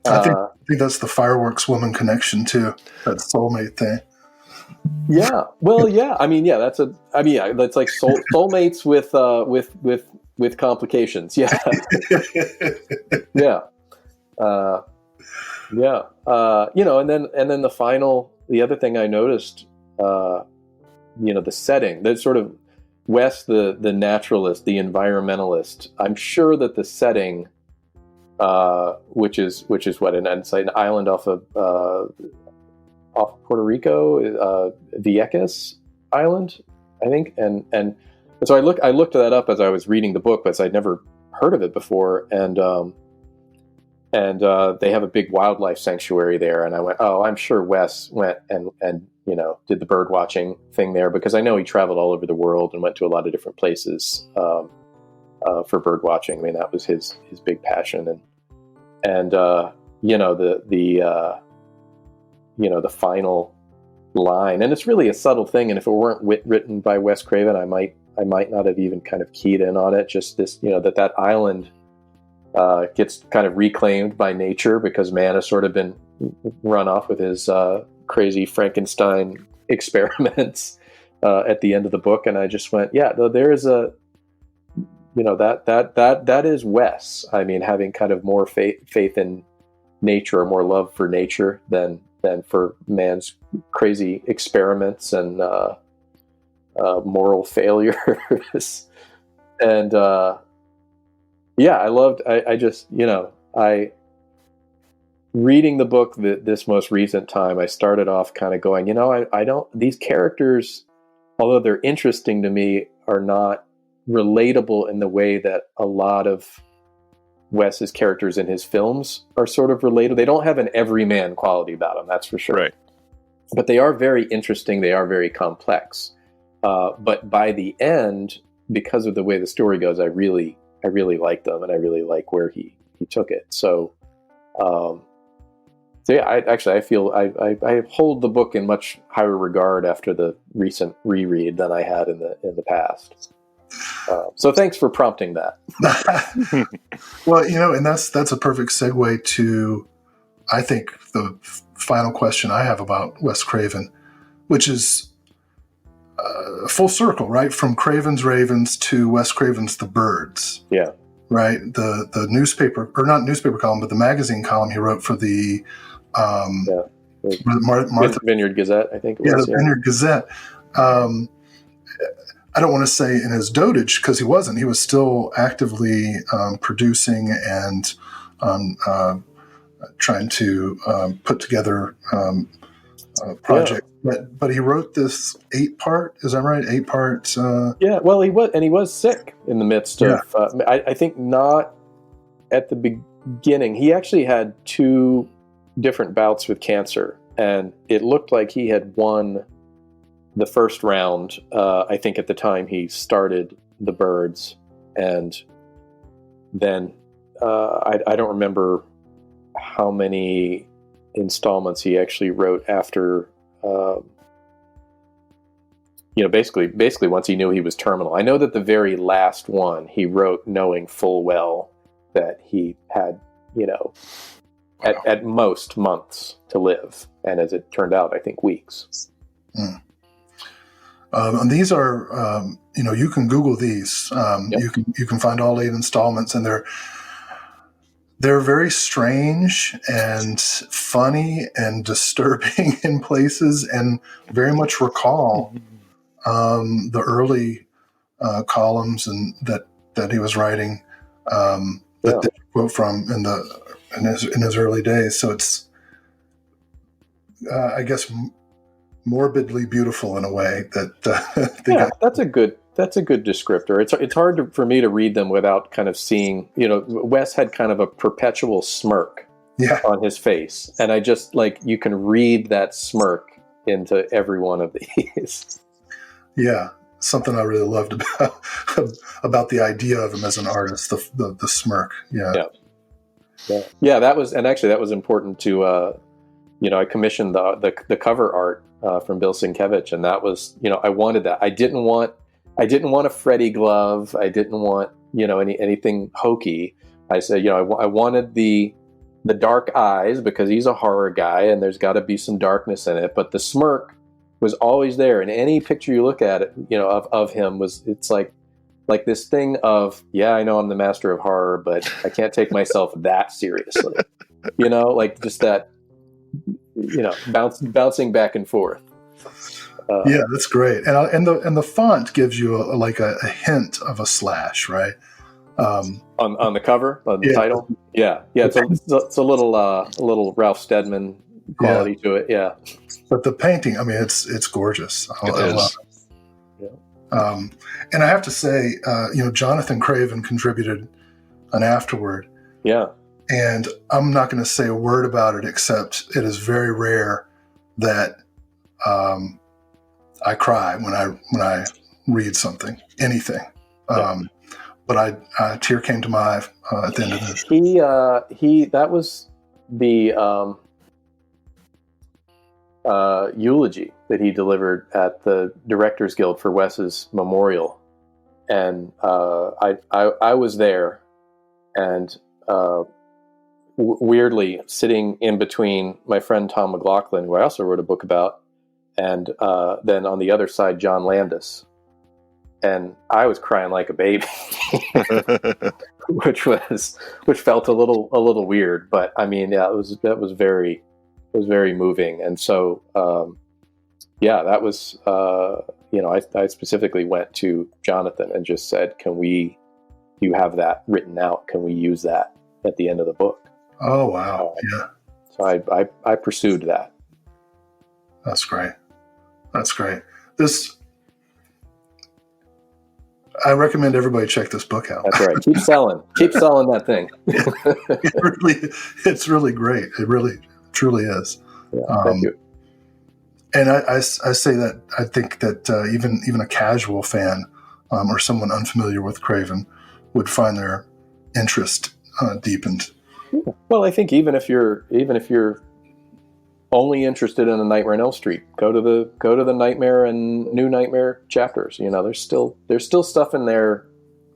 I think that's the Fireworks Woman connection too. That soulmate thing. Yeah. Well, yeah. That's like soulmates with complications. Yeah. Yeah. And then the other thing I noticed, the setting, the sort of Wes, the naturalist, the environmentalist. I'm sure that the setting, which is what, it's like an island off Puerto Rico, Vieques Island, I think, and so I looked that up as I was reading the book, but I'd never heard of it before, and they have a big wildlife sanctuary there, and I went, oh, I'm sure Wes went and did the bird watching thing there, because I know he traveled all over the world and went to a lot of different places for bird watching. That was his big passion, and the final line, and it's really a subtle thing. And if it weren't written by Wes Craven, I might not have even kind of keyed in on it. Just this, that island gets kind of reclaimed by nature because man has sort of been run off with his crazy Frankenstein experiments at the end of the book. And I just went, yeah, there is that is Wes. Having kind of more faith in nature, or more love for nature than for man's crazy experiments and moral failures. And reading the book this most recent time, I started off kind of going, these characters, although they're interesting to me, are not relatable in the way that a lot of Wes's characters in his films are sort of relatable. They don't have an everyman quality about them, that's for sure. Right. But they are very interesting. They are very complex. But by the end, because of the way the story goes, I really like them, and I really like where he took it. So, yeah, I feel I hold the book in much higher regard after the recent reread than I had in the past. So thanks for prompting that. Well, and that's a perfect segue to, I think, the final question I have about Wes Craven, which is full circle, right? From Craven's Ravens to Wes Craven's The Birds. Yeah. Right? The newspaper, or not newspaper column, but the magazine column he wrote for the Martha Vineyard Gazette, I think. The Vineyard Gazette. I don't want to say in his dotage, because he wasn't. He was still actively producing and trying to put together projects. Yeah. But he wrote this 8-part. Is that right? 8-part. Yeah. Well, he was sick in the midst of. I think not at the beginning. He actually had 2 different bouts with cancer, and it looked like he had won the first round, I think, at the time he started The Birds, and then I don't remember how many installments he actually wrote after. Basically once he knew he was terminal. I know that the very last one he wrote knowing full well that he had, at most months to live, and as it turned out, I think weeks. Mm. And these are, you can Google these. Yep. You can find all 8 installments, and they're very strange and funny and disturbing in places, and very much recall the early columns and that he was writing that they quote from in his early days. So it's, I guess, morbidly beautiful in a way that that's a good descriptor. It's hard for me to read them without kind of seeing, Wes had kind of a perpetual smirk on his face, and I just, you can read that smirk into every one of these. Yeah, something I really loved about the idea of him as an artist, the smirk. Yeah. That was important to I commissioned the cover art from Bill Sienkiewicz, and that was, I wanted that. I didn't want a Freddy glove. I didn't want, anything hokey. I said, I wanted the dark eyes, because he's a horror guy and there's got to be some darkness in it. But the smirk was always there. And any picture you look at it, of him it's like this thing of, I know I'm the master of horror, but I can't take myself that seriously. Just that, bouncing back and forth. That's great, and the font gives you a hint of a slash, right? On the cover, on the title, it's a little Ralph Steadman quality to it, But the painting, it's gorgeous. I love it. And I have to say, Jonathan Craven contributed an afterword. Yeah. And I'm not going to say a word about it, except it is very rare that I cry when I read anything. But a tear came to my eye at the end of this. That was the eulogy that he delivered at the Directors Guild for Wes's memorial, and I was there, and weirdly sitting in between my friend Tom McLaughlin, who I also wrote a book about, and then on the other side John Landis, and I was crying like a baby, which felt a little weird, but that was very moving. And so that was I specifically went to Jonathan and just said, you have that written out, can we use that at the end of the book? Oh wow. So I pursued that. That's great. I recommend everybody check this book out. That's right. Keep selling that thing. It's really great. It really truly is. Yeah, thank you. And I say that I think that even a casual fan or someone unfamiliar with Craven would find their interest deepened. Well, I think even if you're only interested in a Nightmare on Elm Street, go to the Nightmare and New Nightmare chapters. There's still stuff in there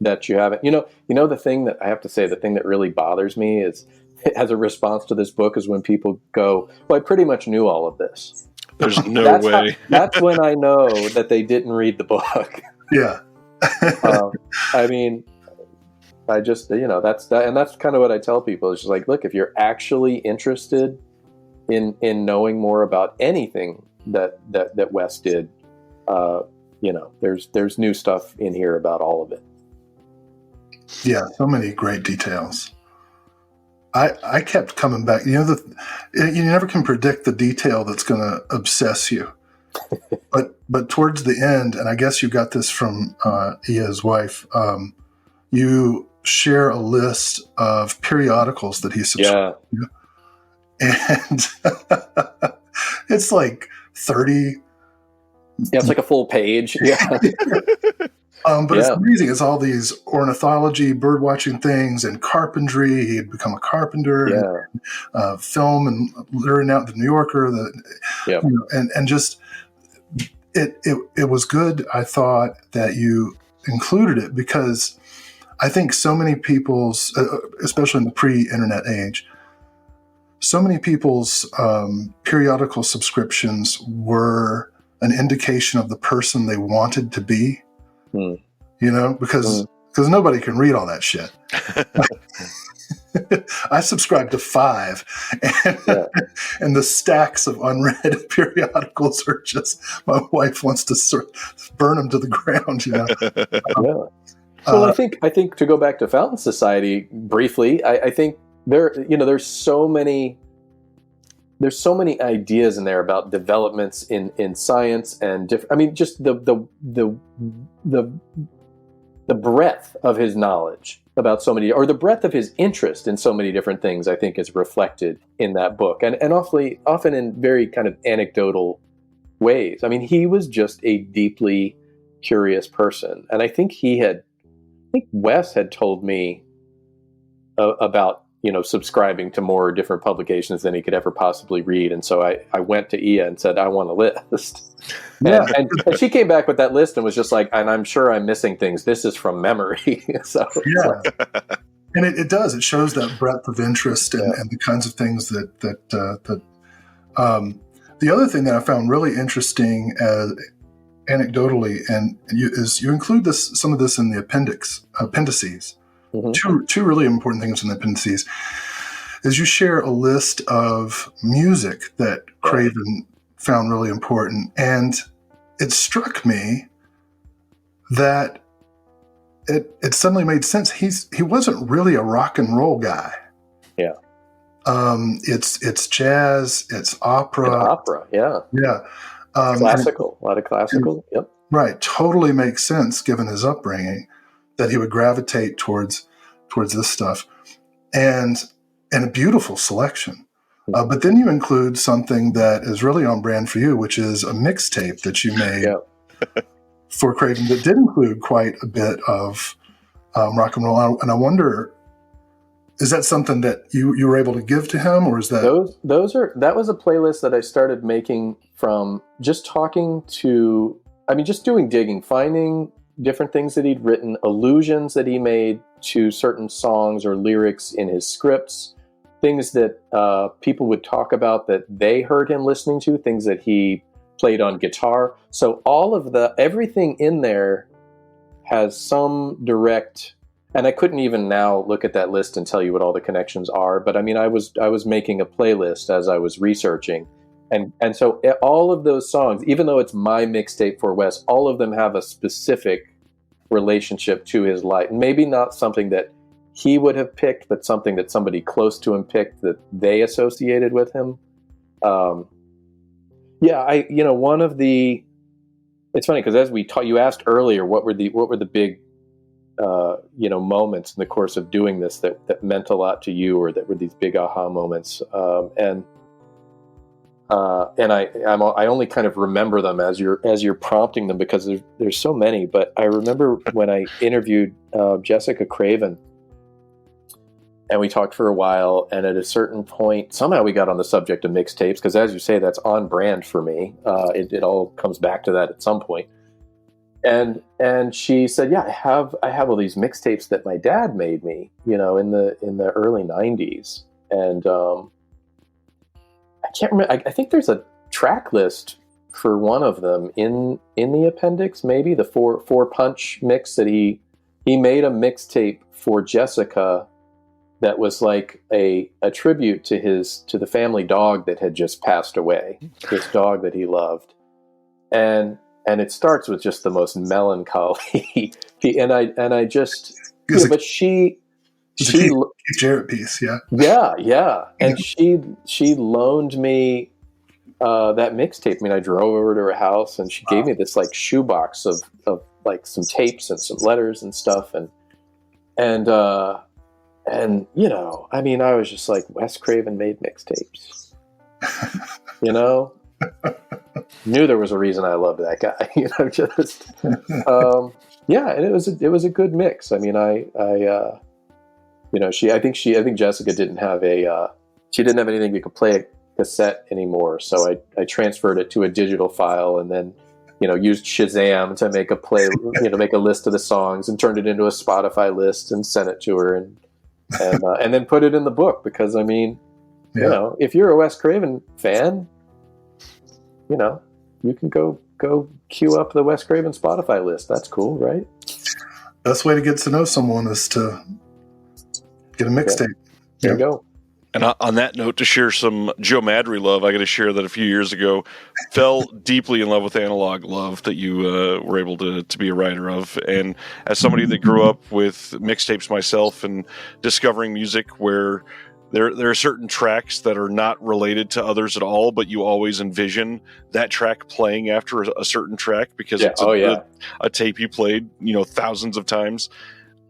that you haven't. The thing that I have to say, the thing that really bothers me is, as a response to this book, is when people go, "Well, I pretty much knew all of this." There's no way. That's when I know that they didn't read the book. Yeah. I mean, I just, that's that, and that's kind of what I tell people. It's just like, look, if you're actually interested in knowing more about anything that Wes did, there's new stuff in here about all of it. Yeah, so many great details. I kept coming back. You never can predict the detail that's going to obsess you. But towards the end, and I guess you got this from Ia's wife, you share a list of periodicals that he subscribed to. And it's like 30. Yeah, it's like a full page. Yeah. But it's amazing. It's all these ornithology, bird watching things, and carpentry. He had become a carpenter, and, film and learning out the New Yorker. And just it was good. I thought that you included it because I think so many people's, especially in the pre-internet age, so many people's periodical subscriptions were an indication of the person they wanted to be. Because nobody can read all that shit. I subscribe to 5, and the stacks of unread periodicals are just, my wife wants to burn them to the ground. Well, I think to go back to Fountain Society briefly, I think there's so many ideas in there about developments in science and different. I mean, just the breadth of his knowledge about so many, or the breadth of his interest in so many different things, I think is reflected in that book, and often in very kind of anecdotal ways. I mean, he was just a deeply curious person, and I think Wes had told me about subscribing to more different publications than he could ever possibly read. And so I went to Ia and said, I want a list. And she came back with that list and was just like, and I'm sure I'm missing things. This is from memory. So and it does. It shows that breadth of interest and the kinds of things that the other thing that I found really interesting anecdotally, is you include some of this in the appendices. Mm-hmm. Two really important things in the appendices is you share a list of music that Craven found really important, and it struck me that it suddenly made sense. He wasn't really a rock and roll guy. Yeah. It's jazz, it's opera. Classical, a lot of classical. Yep. Right. Totally makes sense given his upbringing that he would gravitate towards this stuff, and a beautiful selection. But then you include something that is really on brand for you, which is a mixtape that you made for Craven that did include quite a bit of rock and roll. And I wonder, is that something that you were able to give to him, or is that that was a playlist that I started making from just just doing digging, finding different things that he'd written, allusions that he made to certain songs or lyrics in his scripts, things that people would talk about that they heard him listening to, things that he played on guitar. So everything in there has some direct, and I couldn't even now look at that list and tell you what all the connections are, but I mean, I was making a playlist as I was researching. And so all of those songs, even though it's my mixtape for Wes, all of them have a specific relationship to his life. Maybe not something that he would have picked, but something that somebody close to him picked that they associated with him. One of the, it's funny because as you asked earlier, what were the big, moments in the course of doing this that meant a lot to you, or that were these big aha moments. And and I only kind of remember them as you're prompting them, because there's so many. But I remember when I interviewed Jessica Craven, and we talked for a while, and at a certain point, somehow we got on the subject of mixtapes, because as you say, that's on brand for me. It all comes back to that at some point. And she said, "Yeah, I have all these mixtapes that my dad made me, in the early '90s." And I can't remember. I think there's a track list for one of them in the appendix, maybe the four punch mix that he made a mixtape for Jessica that was like a tribute to the family dog that had just passed away, this dog that he loved. And it starts with just the most melancholy. But she Jarrett piece, yeah. Yeah. And she loaned me that mixtape. I mean, I drove over to her house, and she gave me this like shoebox of like some tapes and some letters and stuff. And I mean, I was just like, Wes Craven made mixtapes, knew there was a reason I loved that guy, and it was a good mix. I mean, I think Jessica didn't have anything you could play a cassette anymore. So I transferred it to a digital file, and then, used Shazam to make make a list of the songs, and turned it into a Spotify list and sent it to her, and then put it in the book, because I mean, if you're a Wes Craven fan, you can go queue up the Wes Craven Spotify list. That's cool, right? Best way to get to know someone is to get a mixtape. There you go. And on that note, to share some Joe Maddrey love, I got to share that a few years ago, fell deeply in love with analog love that you were able to be a writer of. And as somebody that grew up with mixtapes myself, and discovering music where there are certain tracks that are not related to others at all, but you always envision that track playing after a certain track, because it's a tape you played, thousands of times.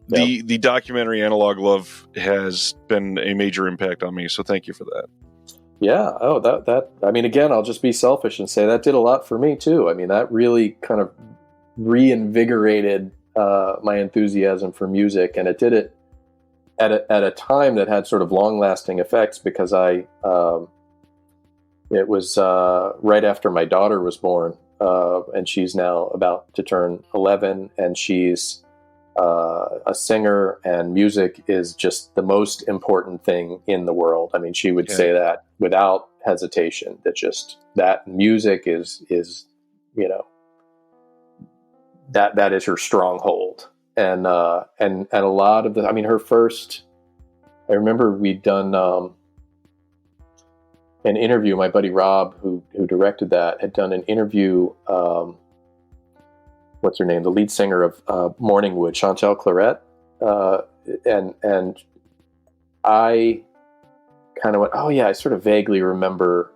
Yep. The documentary Analog Love has been a major impact on me, so thank you for that. Yeah. Oh, that. I mean, again, I'll just be selfish and say that did a lot for me too. I mean, that really kind of reinvigorated my enthusiasm for music, and it did it at a time that had sort of long-lasting effects, because it was right after my daughter was born, and she's now about to turn 11, and she's a singer, and music is just the most important thing in the world. I mean, she would say that without hesitation, that music is that is her stronghold. And a lot of I remember we'd done an interview. My buddy Rob, who directed that, had done an interview. What's her name? The lead singer of Morningwood, Chantal Claret, and I kind of went, oh yeah, I sort of vaguely remember,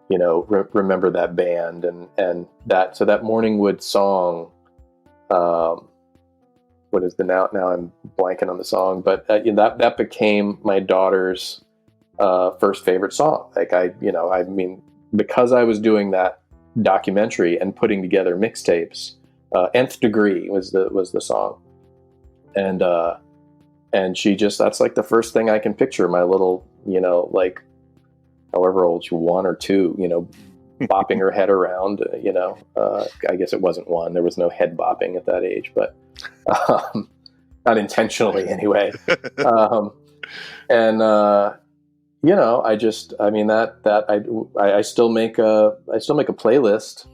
remember that band and that. So that Morningwood song, what is the now I'm blanking on the song, but that became my daughter's first favorite song. Like because I was doing that documentary and putting together mixtapes, Nth Degree was the song, and she just, that's like the first thing I can picture my little, like however old she, 1 or 2, bopping her head around, I guess it wasn't 1, there was no head bopping at that age, but not intentionally anyway. I still make a playlist,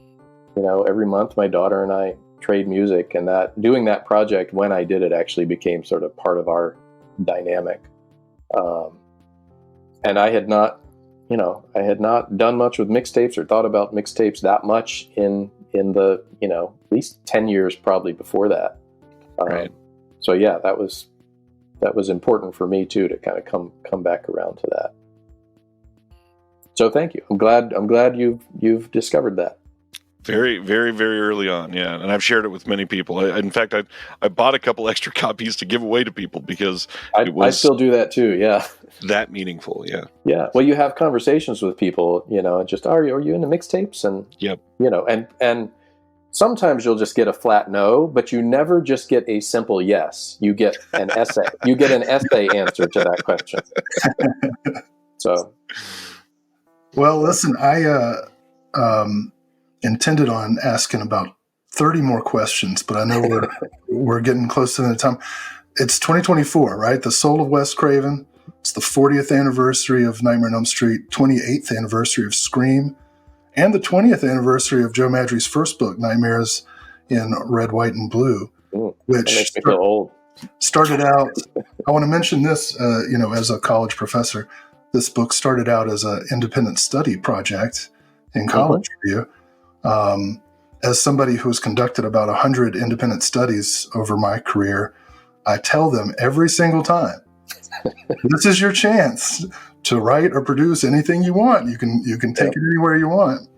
every month. My daughter and I trade music, and that doing that project, when I did it, actually became sort of part of our dynamic. And I had not done much with mixtapes or thought about mixtapes that much in the, at least 10 years probably before that. Right. So yeah, that was important for me too, to kind of come back around to that. So thank you. I'm glad you've discovered that. Very, very, very early on, yeah. And I've shared it with many people. In fact, I bought a couple extra copies to give away to people because it was I still do that too, yeah. that meaningful, yeah. Yeah, well, you have conversations with people, just, are you into mixtapes? And, Yep. And sometimes you'll just get a flat no, but you never just get a simple yes. You get an essay. You get an essay answer to that question. So. Well, listen, I intended on asking about 30 more questions, but I know we're getting close to the time. It's 2024, right? The Soul of Wes Craven. It's the 40th anniversary of Nightmare on Elm Street, 28th anniversary of Scream, and the 20th anniversry of Joe Maddrey's first book, Nightmares in Red, White, and Blue, Which that makes me feel old. Started out, I want to mention this, as a college professor, this book started out as an independent study project in college review. As somebody who has conducted about 100 independent studies over my career, I tell them every single time, this is your chance to write or produce anything you want. You can take it anywhere you want.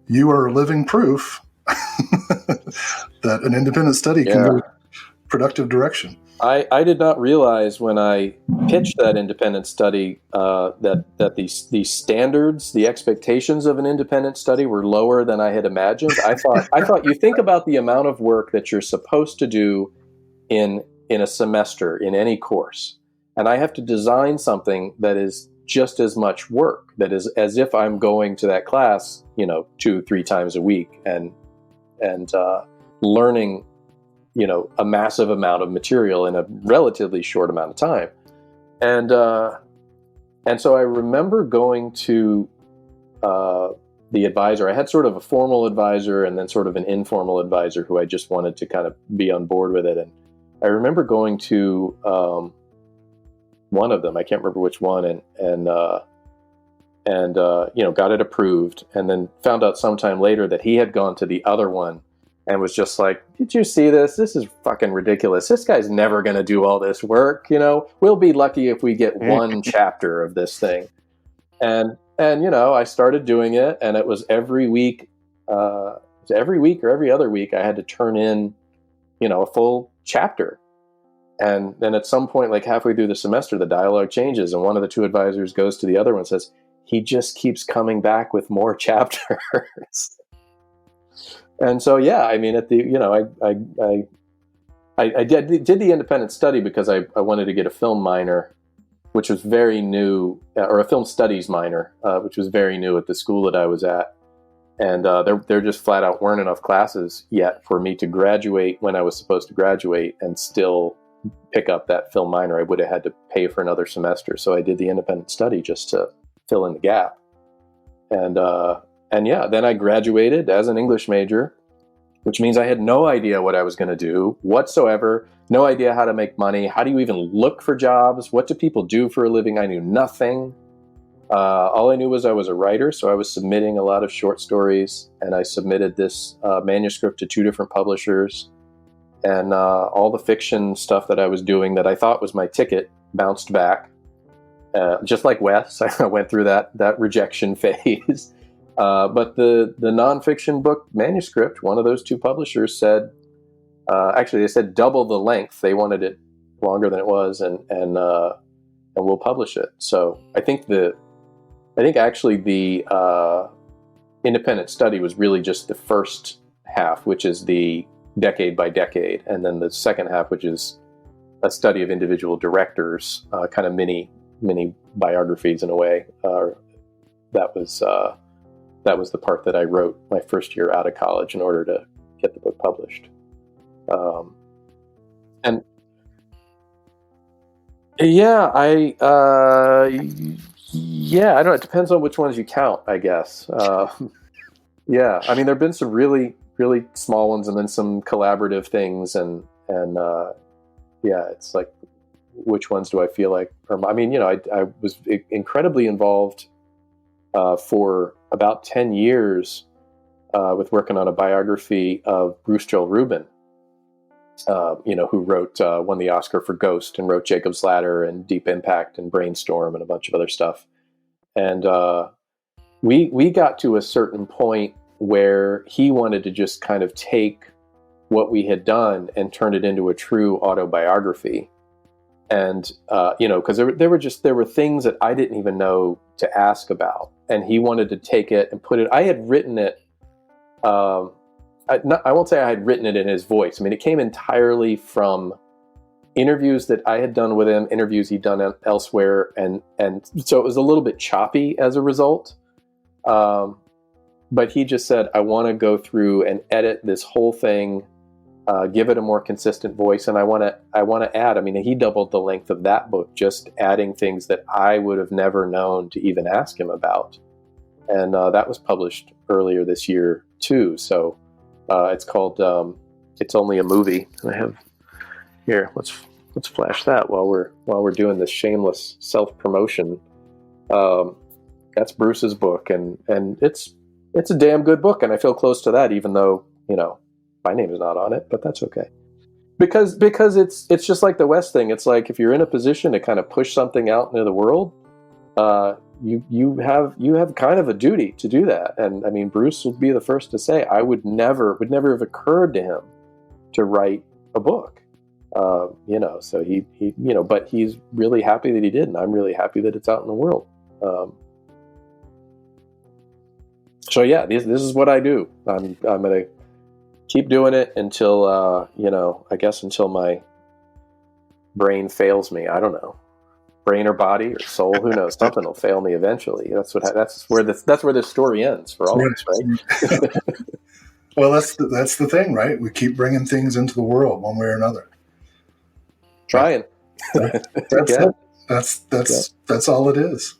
You are living proof that an independent study can go productive direction. I did not realize when I pitched that independent study that these standards, the expectations of an independent study were lower than I had imagined. I thought you think about the amount of work that you're supposed to do in a semester in any course, and I have to design something that is just as much work, that is as if I'm going to that class, 2-3 times a week and learning a massive amount of material in a relatively short amount of time. And so I remember going to the advisor. I had sort of a formal advisor and then sort of an informal advisor who I just wanted to kind of be on board with it. And I remember going to one of them, I can't remember which one, and got it approved, and then found out sometime later that he had gone to the other one and was just like, did you see this? This is fucking ridiculous. This guy's never going to do all this work. We'll be lucky if we get one chapter of this thing. And I started doing it, and it was every week or every other week, I had to turn in, a full chapter. And then at some point, like halfway through the semester, the dialogue changes, and one of the two advisors goes to the other one and says, he just keeps coming back with more chapters. And so, at the, I did the independent study because I wanted to get a film minor, which was very new, or a film studies minor, which was very new at the school that I was at. And there just flat out weren't enough classes yet for me to graduate when I was supposed to graduate and still pick up that film minor. I would have had to pay for another semester. So I did the independent study just to fill in the gap. And then I graduated as an English major, which means I had no idea what I was going to do whatsoever, no idea how to make money. How do you even look for jobs? What do people do for a living? I knew nothing. All I knew was I was a writer, so I was submitting a lot of short stories, and I submitted this manuscript to 2 different publishers, and all the fiction stuff that I was doing that I thought was my ticket bounced back. Just like Wes, I went through that rejection phase. But the nonfiction book manuscript, one of those 2 publishers said, actually they said double the length. They wanted it longer than it was, and we'll publish it. So I think actually the independent study was really just the first half, which is the decade by decade, and then the second half, which is a study of individual directors, kind of mini biographies in a way. That was the part that I wrote my first year out of college in order to get the book published. I don't know. It depends on which ones you count, I guess. I mean, there've been some really, really small ones, and then some collaborative things, and it's like, which ones do I feel like? I was incredibly involved for about 10 years with working on a biography of Bruce Joel Rubin, who won the Oscar for Ghost and wrote Jacob's Ladder and Deep Impact and Brainstorm and a bunch of other stuff. And we got to a certain point where he wanted to just kind of take what we had done and turn it into a true autobiography. And, because there were things that I didn't even know to ask about. And he wanted to take it and put it, I had written it, I won't say I had written it in his voice. I mean, it came entirely from interviews that I had done with him, interviews he'd done elsewhere. And so it was a little bit choppy as a result. But he just said, I want to go through and edit this whole thing, give it a more consistent voice. And I want to add, I mean, he doubled the length of that book, just adding things that I would have never known to even ask him about. And that was published earlier this year too. So it's called It's Only a Movie. And I have here, let's flash that while we're doing this shameless self-promotion. That's Bruce's book, and it's a damn good book, and I feel close to that, even though, my name is not on it, but that's okay. Because it's just like the Wes thing. It's like, if you're in a position to kind of push something out into the world, you have kind of a duty to do that. And I mean, Bruce would be the first to say, I would never have occurred to him to write a book. So he but he's really happy that he did, and I'm really happy that it's out in the world. So yeah, this is what I do. I'm gonna keep doing it until I guess until my brain fails me. I don't know, brain or body or soul, who knows? Something will fail me eventually. That's where this story ends for all of us, right? Well, that's the thing, right? We keep bringing things into the world one way or another. Trying. That's yeah. it. That's all it is.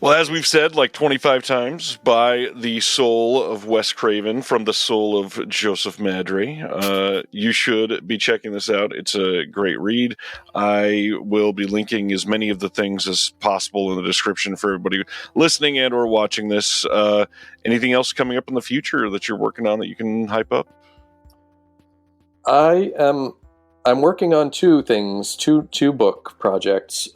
Well, as we've said like 25 times, by the Soul of Wes Craven from the Soul of Joseph Maddrey. You should be checking this out. It's a great read. I will be linking as many of the things as possible in the description for everybody listening and or watching this. Anything else coming up in the future that you're working on that you can hype up? I'm working on two things, two book projects.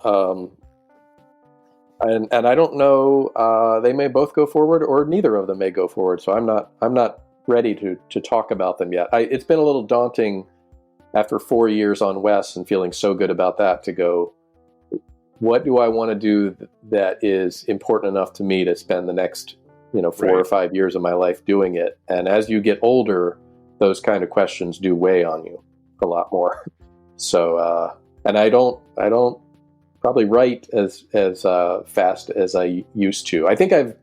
And I don't know, they may both go forward or neither of them may go forward. So I'm not ready to talk about them yet. It's been a little daunting after 4 years on Wes and feeling so good about that to go, what do I want to do that is important enough to me to spend the next, 4 or 5 years of my life doing it? And as you get older, those kind of questions do weigh on you a lot more. So, and I don't probably write as fast as I used to. I think I've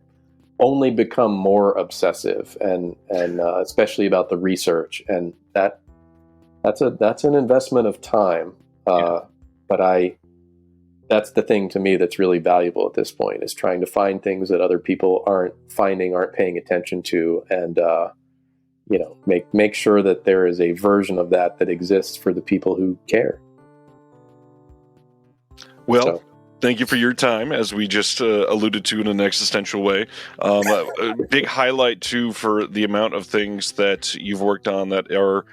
only become more obsessive and especially about the research, and that's an investment of time. But that's the thing to me that's really valuable at this point, is trying to find things that other people aren't paying attention to, and make sure that there is a version of that exists for the people who care. Well, thank you for your time, as we just alluded to in an existential way. A big highlight, too, for the amount of things that you've worked on that are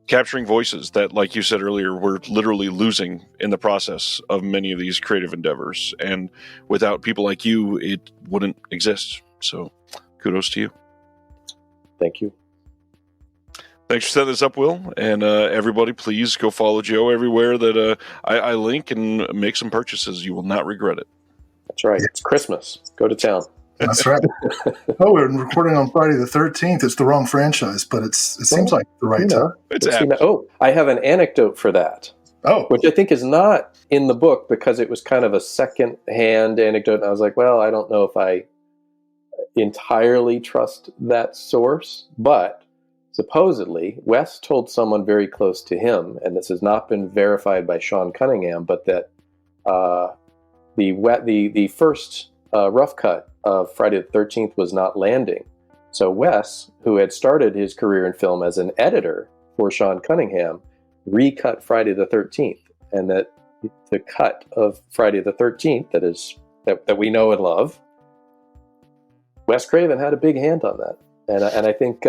capturing voices that, like you said earlier, we're literally losing in the process of many of these creative endeavors. And without people like you, it wouldn't exist. So kudos to you. Thank you. Thanks for setting this up, Will. And everybody, please go follow Joe everywhere that I link and make some purchases. You will not regret it. That's right. It's Christmas. Go to town. That's right. Oh, we're recording on Friday the 13th. It's the wrong franchise, but it seems like the right time. It's apt. Oh, I have an anecdote for that. Oh. Which I think is not in the book because it was kind of a second-hand anecdote. And I was like, well, I don't know if I entirely trust that source, but supposedly, Wes told someone very close to him, and this has not been verified by Sean Cunningham, but that the first rough cut of Friday the 13th was not landing. So Wes, who had started his career in film as an editor for Sean Cunningham, recut Friday the 13th, and that the cut of Friday the 13th that we know and love, Wes Craven had a big hand on that, and I think.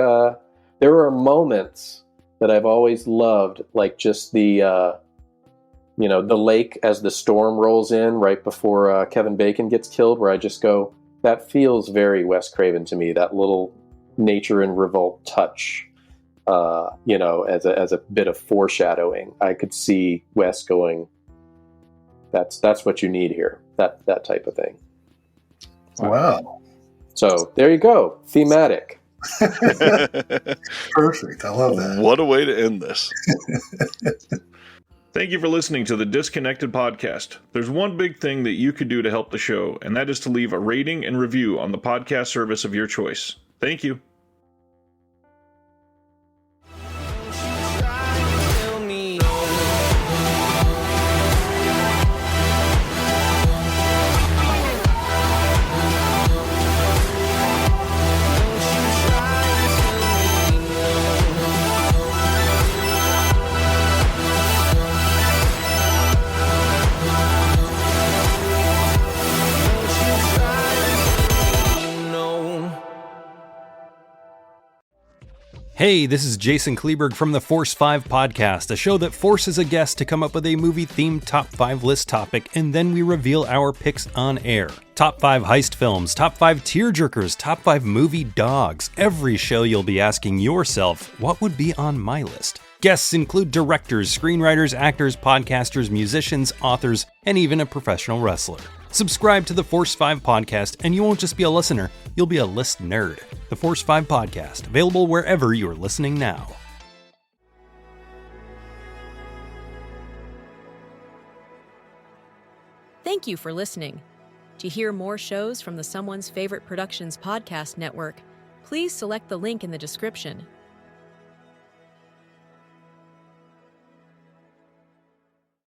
There are moments that I've always loved, like just the lake as the storm rolls in right before Kevin Bacon gets killed, where I just go, that feels very Wes Craven to me. That little nature and revolt touch, as a bit of foreshadowing. I could see Wes going, that's what you need here. That type of thing. Wow. So there you go. Thematic. Perfect. I love that. What a way to end this. Thank you for listening to the Disconnected Podcast. There's one big thing that you could do to help the show, and that is to leave a rating and review on the podcast service of your choice. Thank you. Hey, this is Jason Kleberg from the Force 5 podcast, a show that forces a guest to come up with a movie-themed top 5 list topic, and then we reveal our picks on air. Top 5 heist films, top 5 tearjerkers, top 5 movie dogs. Every show you'll be asking yourself, what would be on my list? Guests include directors, screenwriters, actors, podcasters, musicians, authors, and even a professional wrestler. Subscribe to the Force 5 podcast, and you won't just be a listener, you'll be a list nerd. The Force 5 podcast, available wherever you're listening now. Thank you for listening. To hear more shows from the Someone's Favorite Productions podcast network, please select the link in the description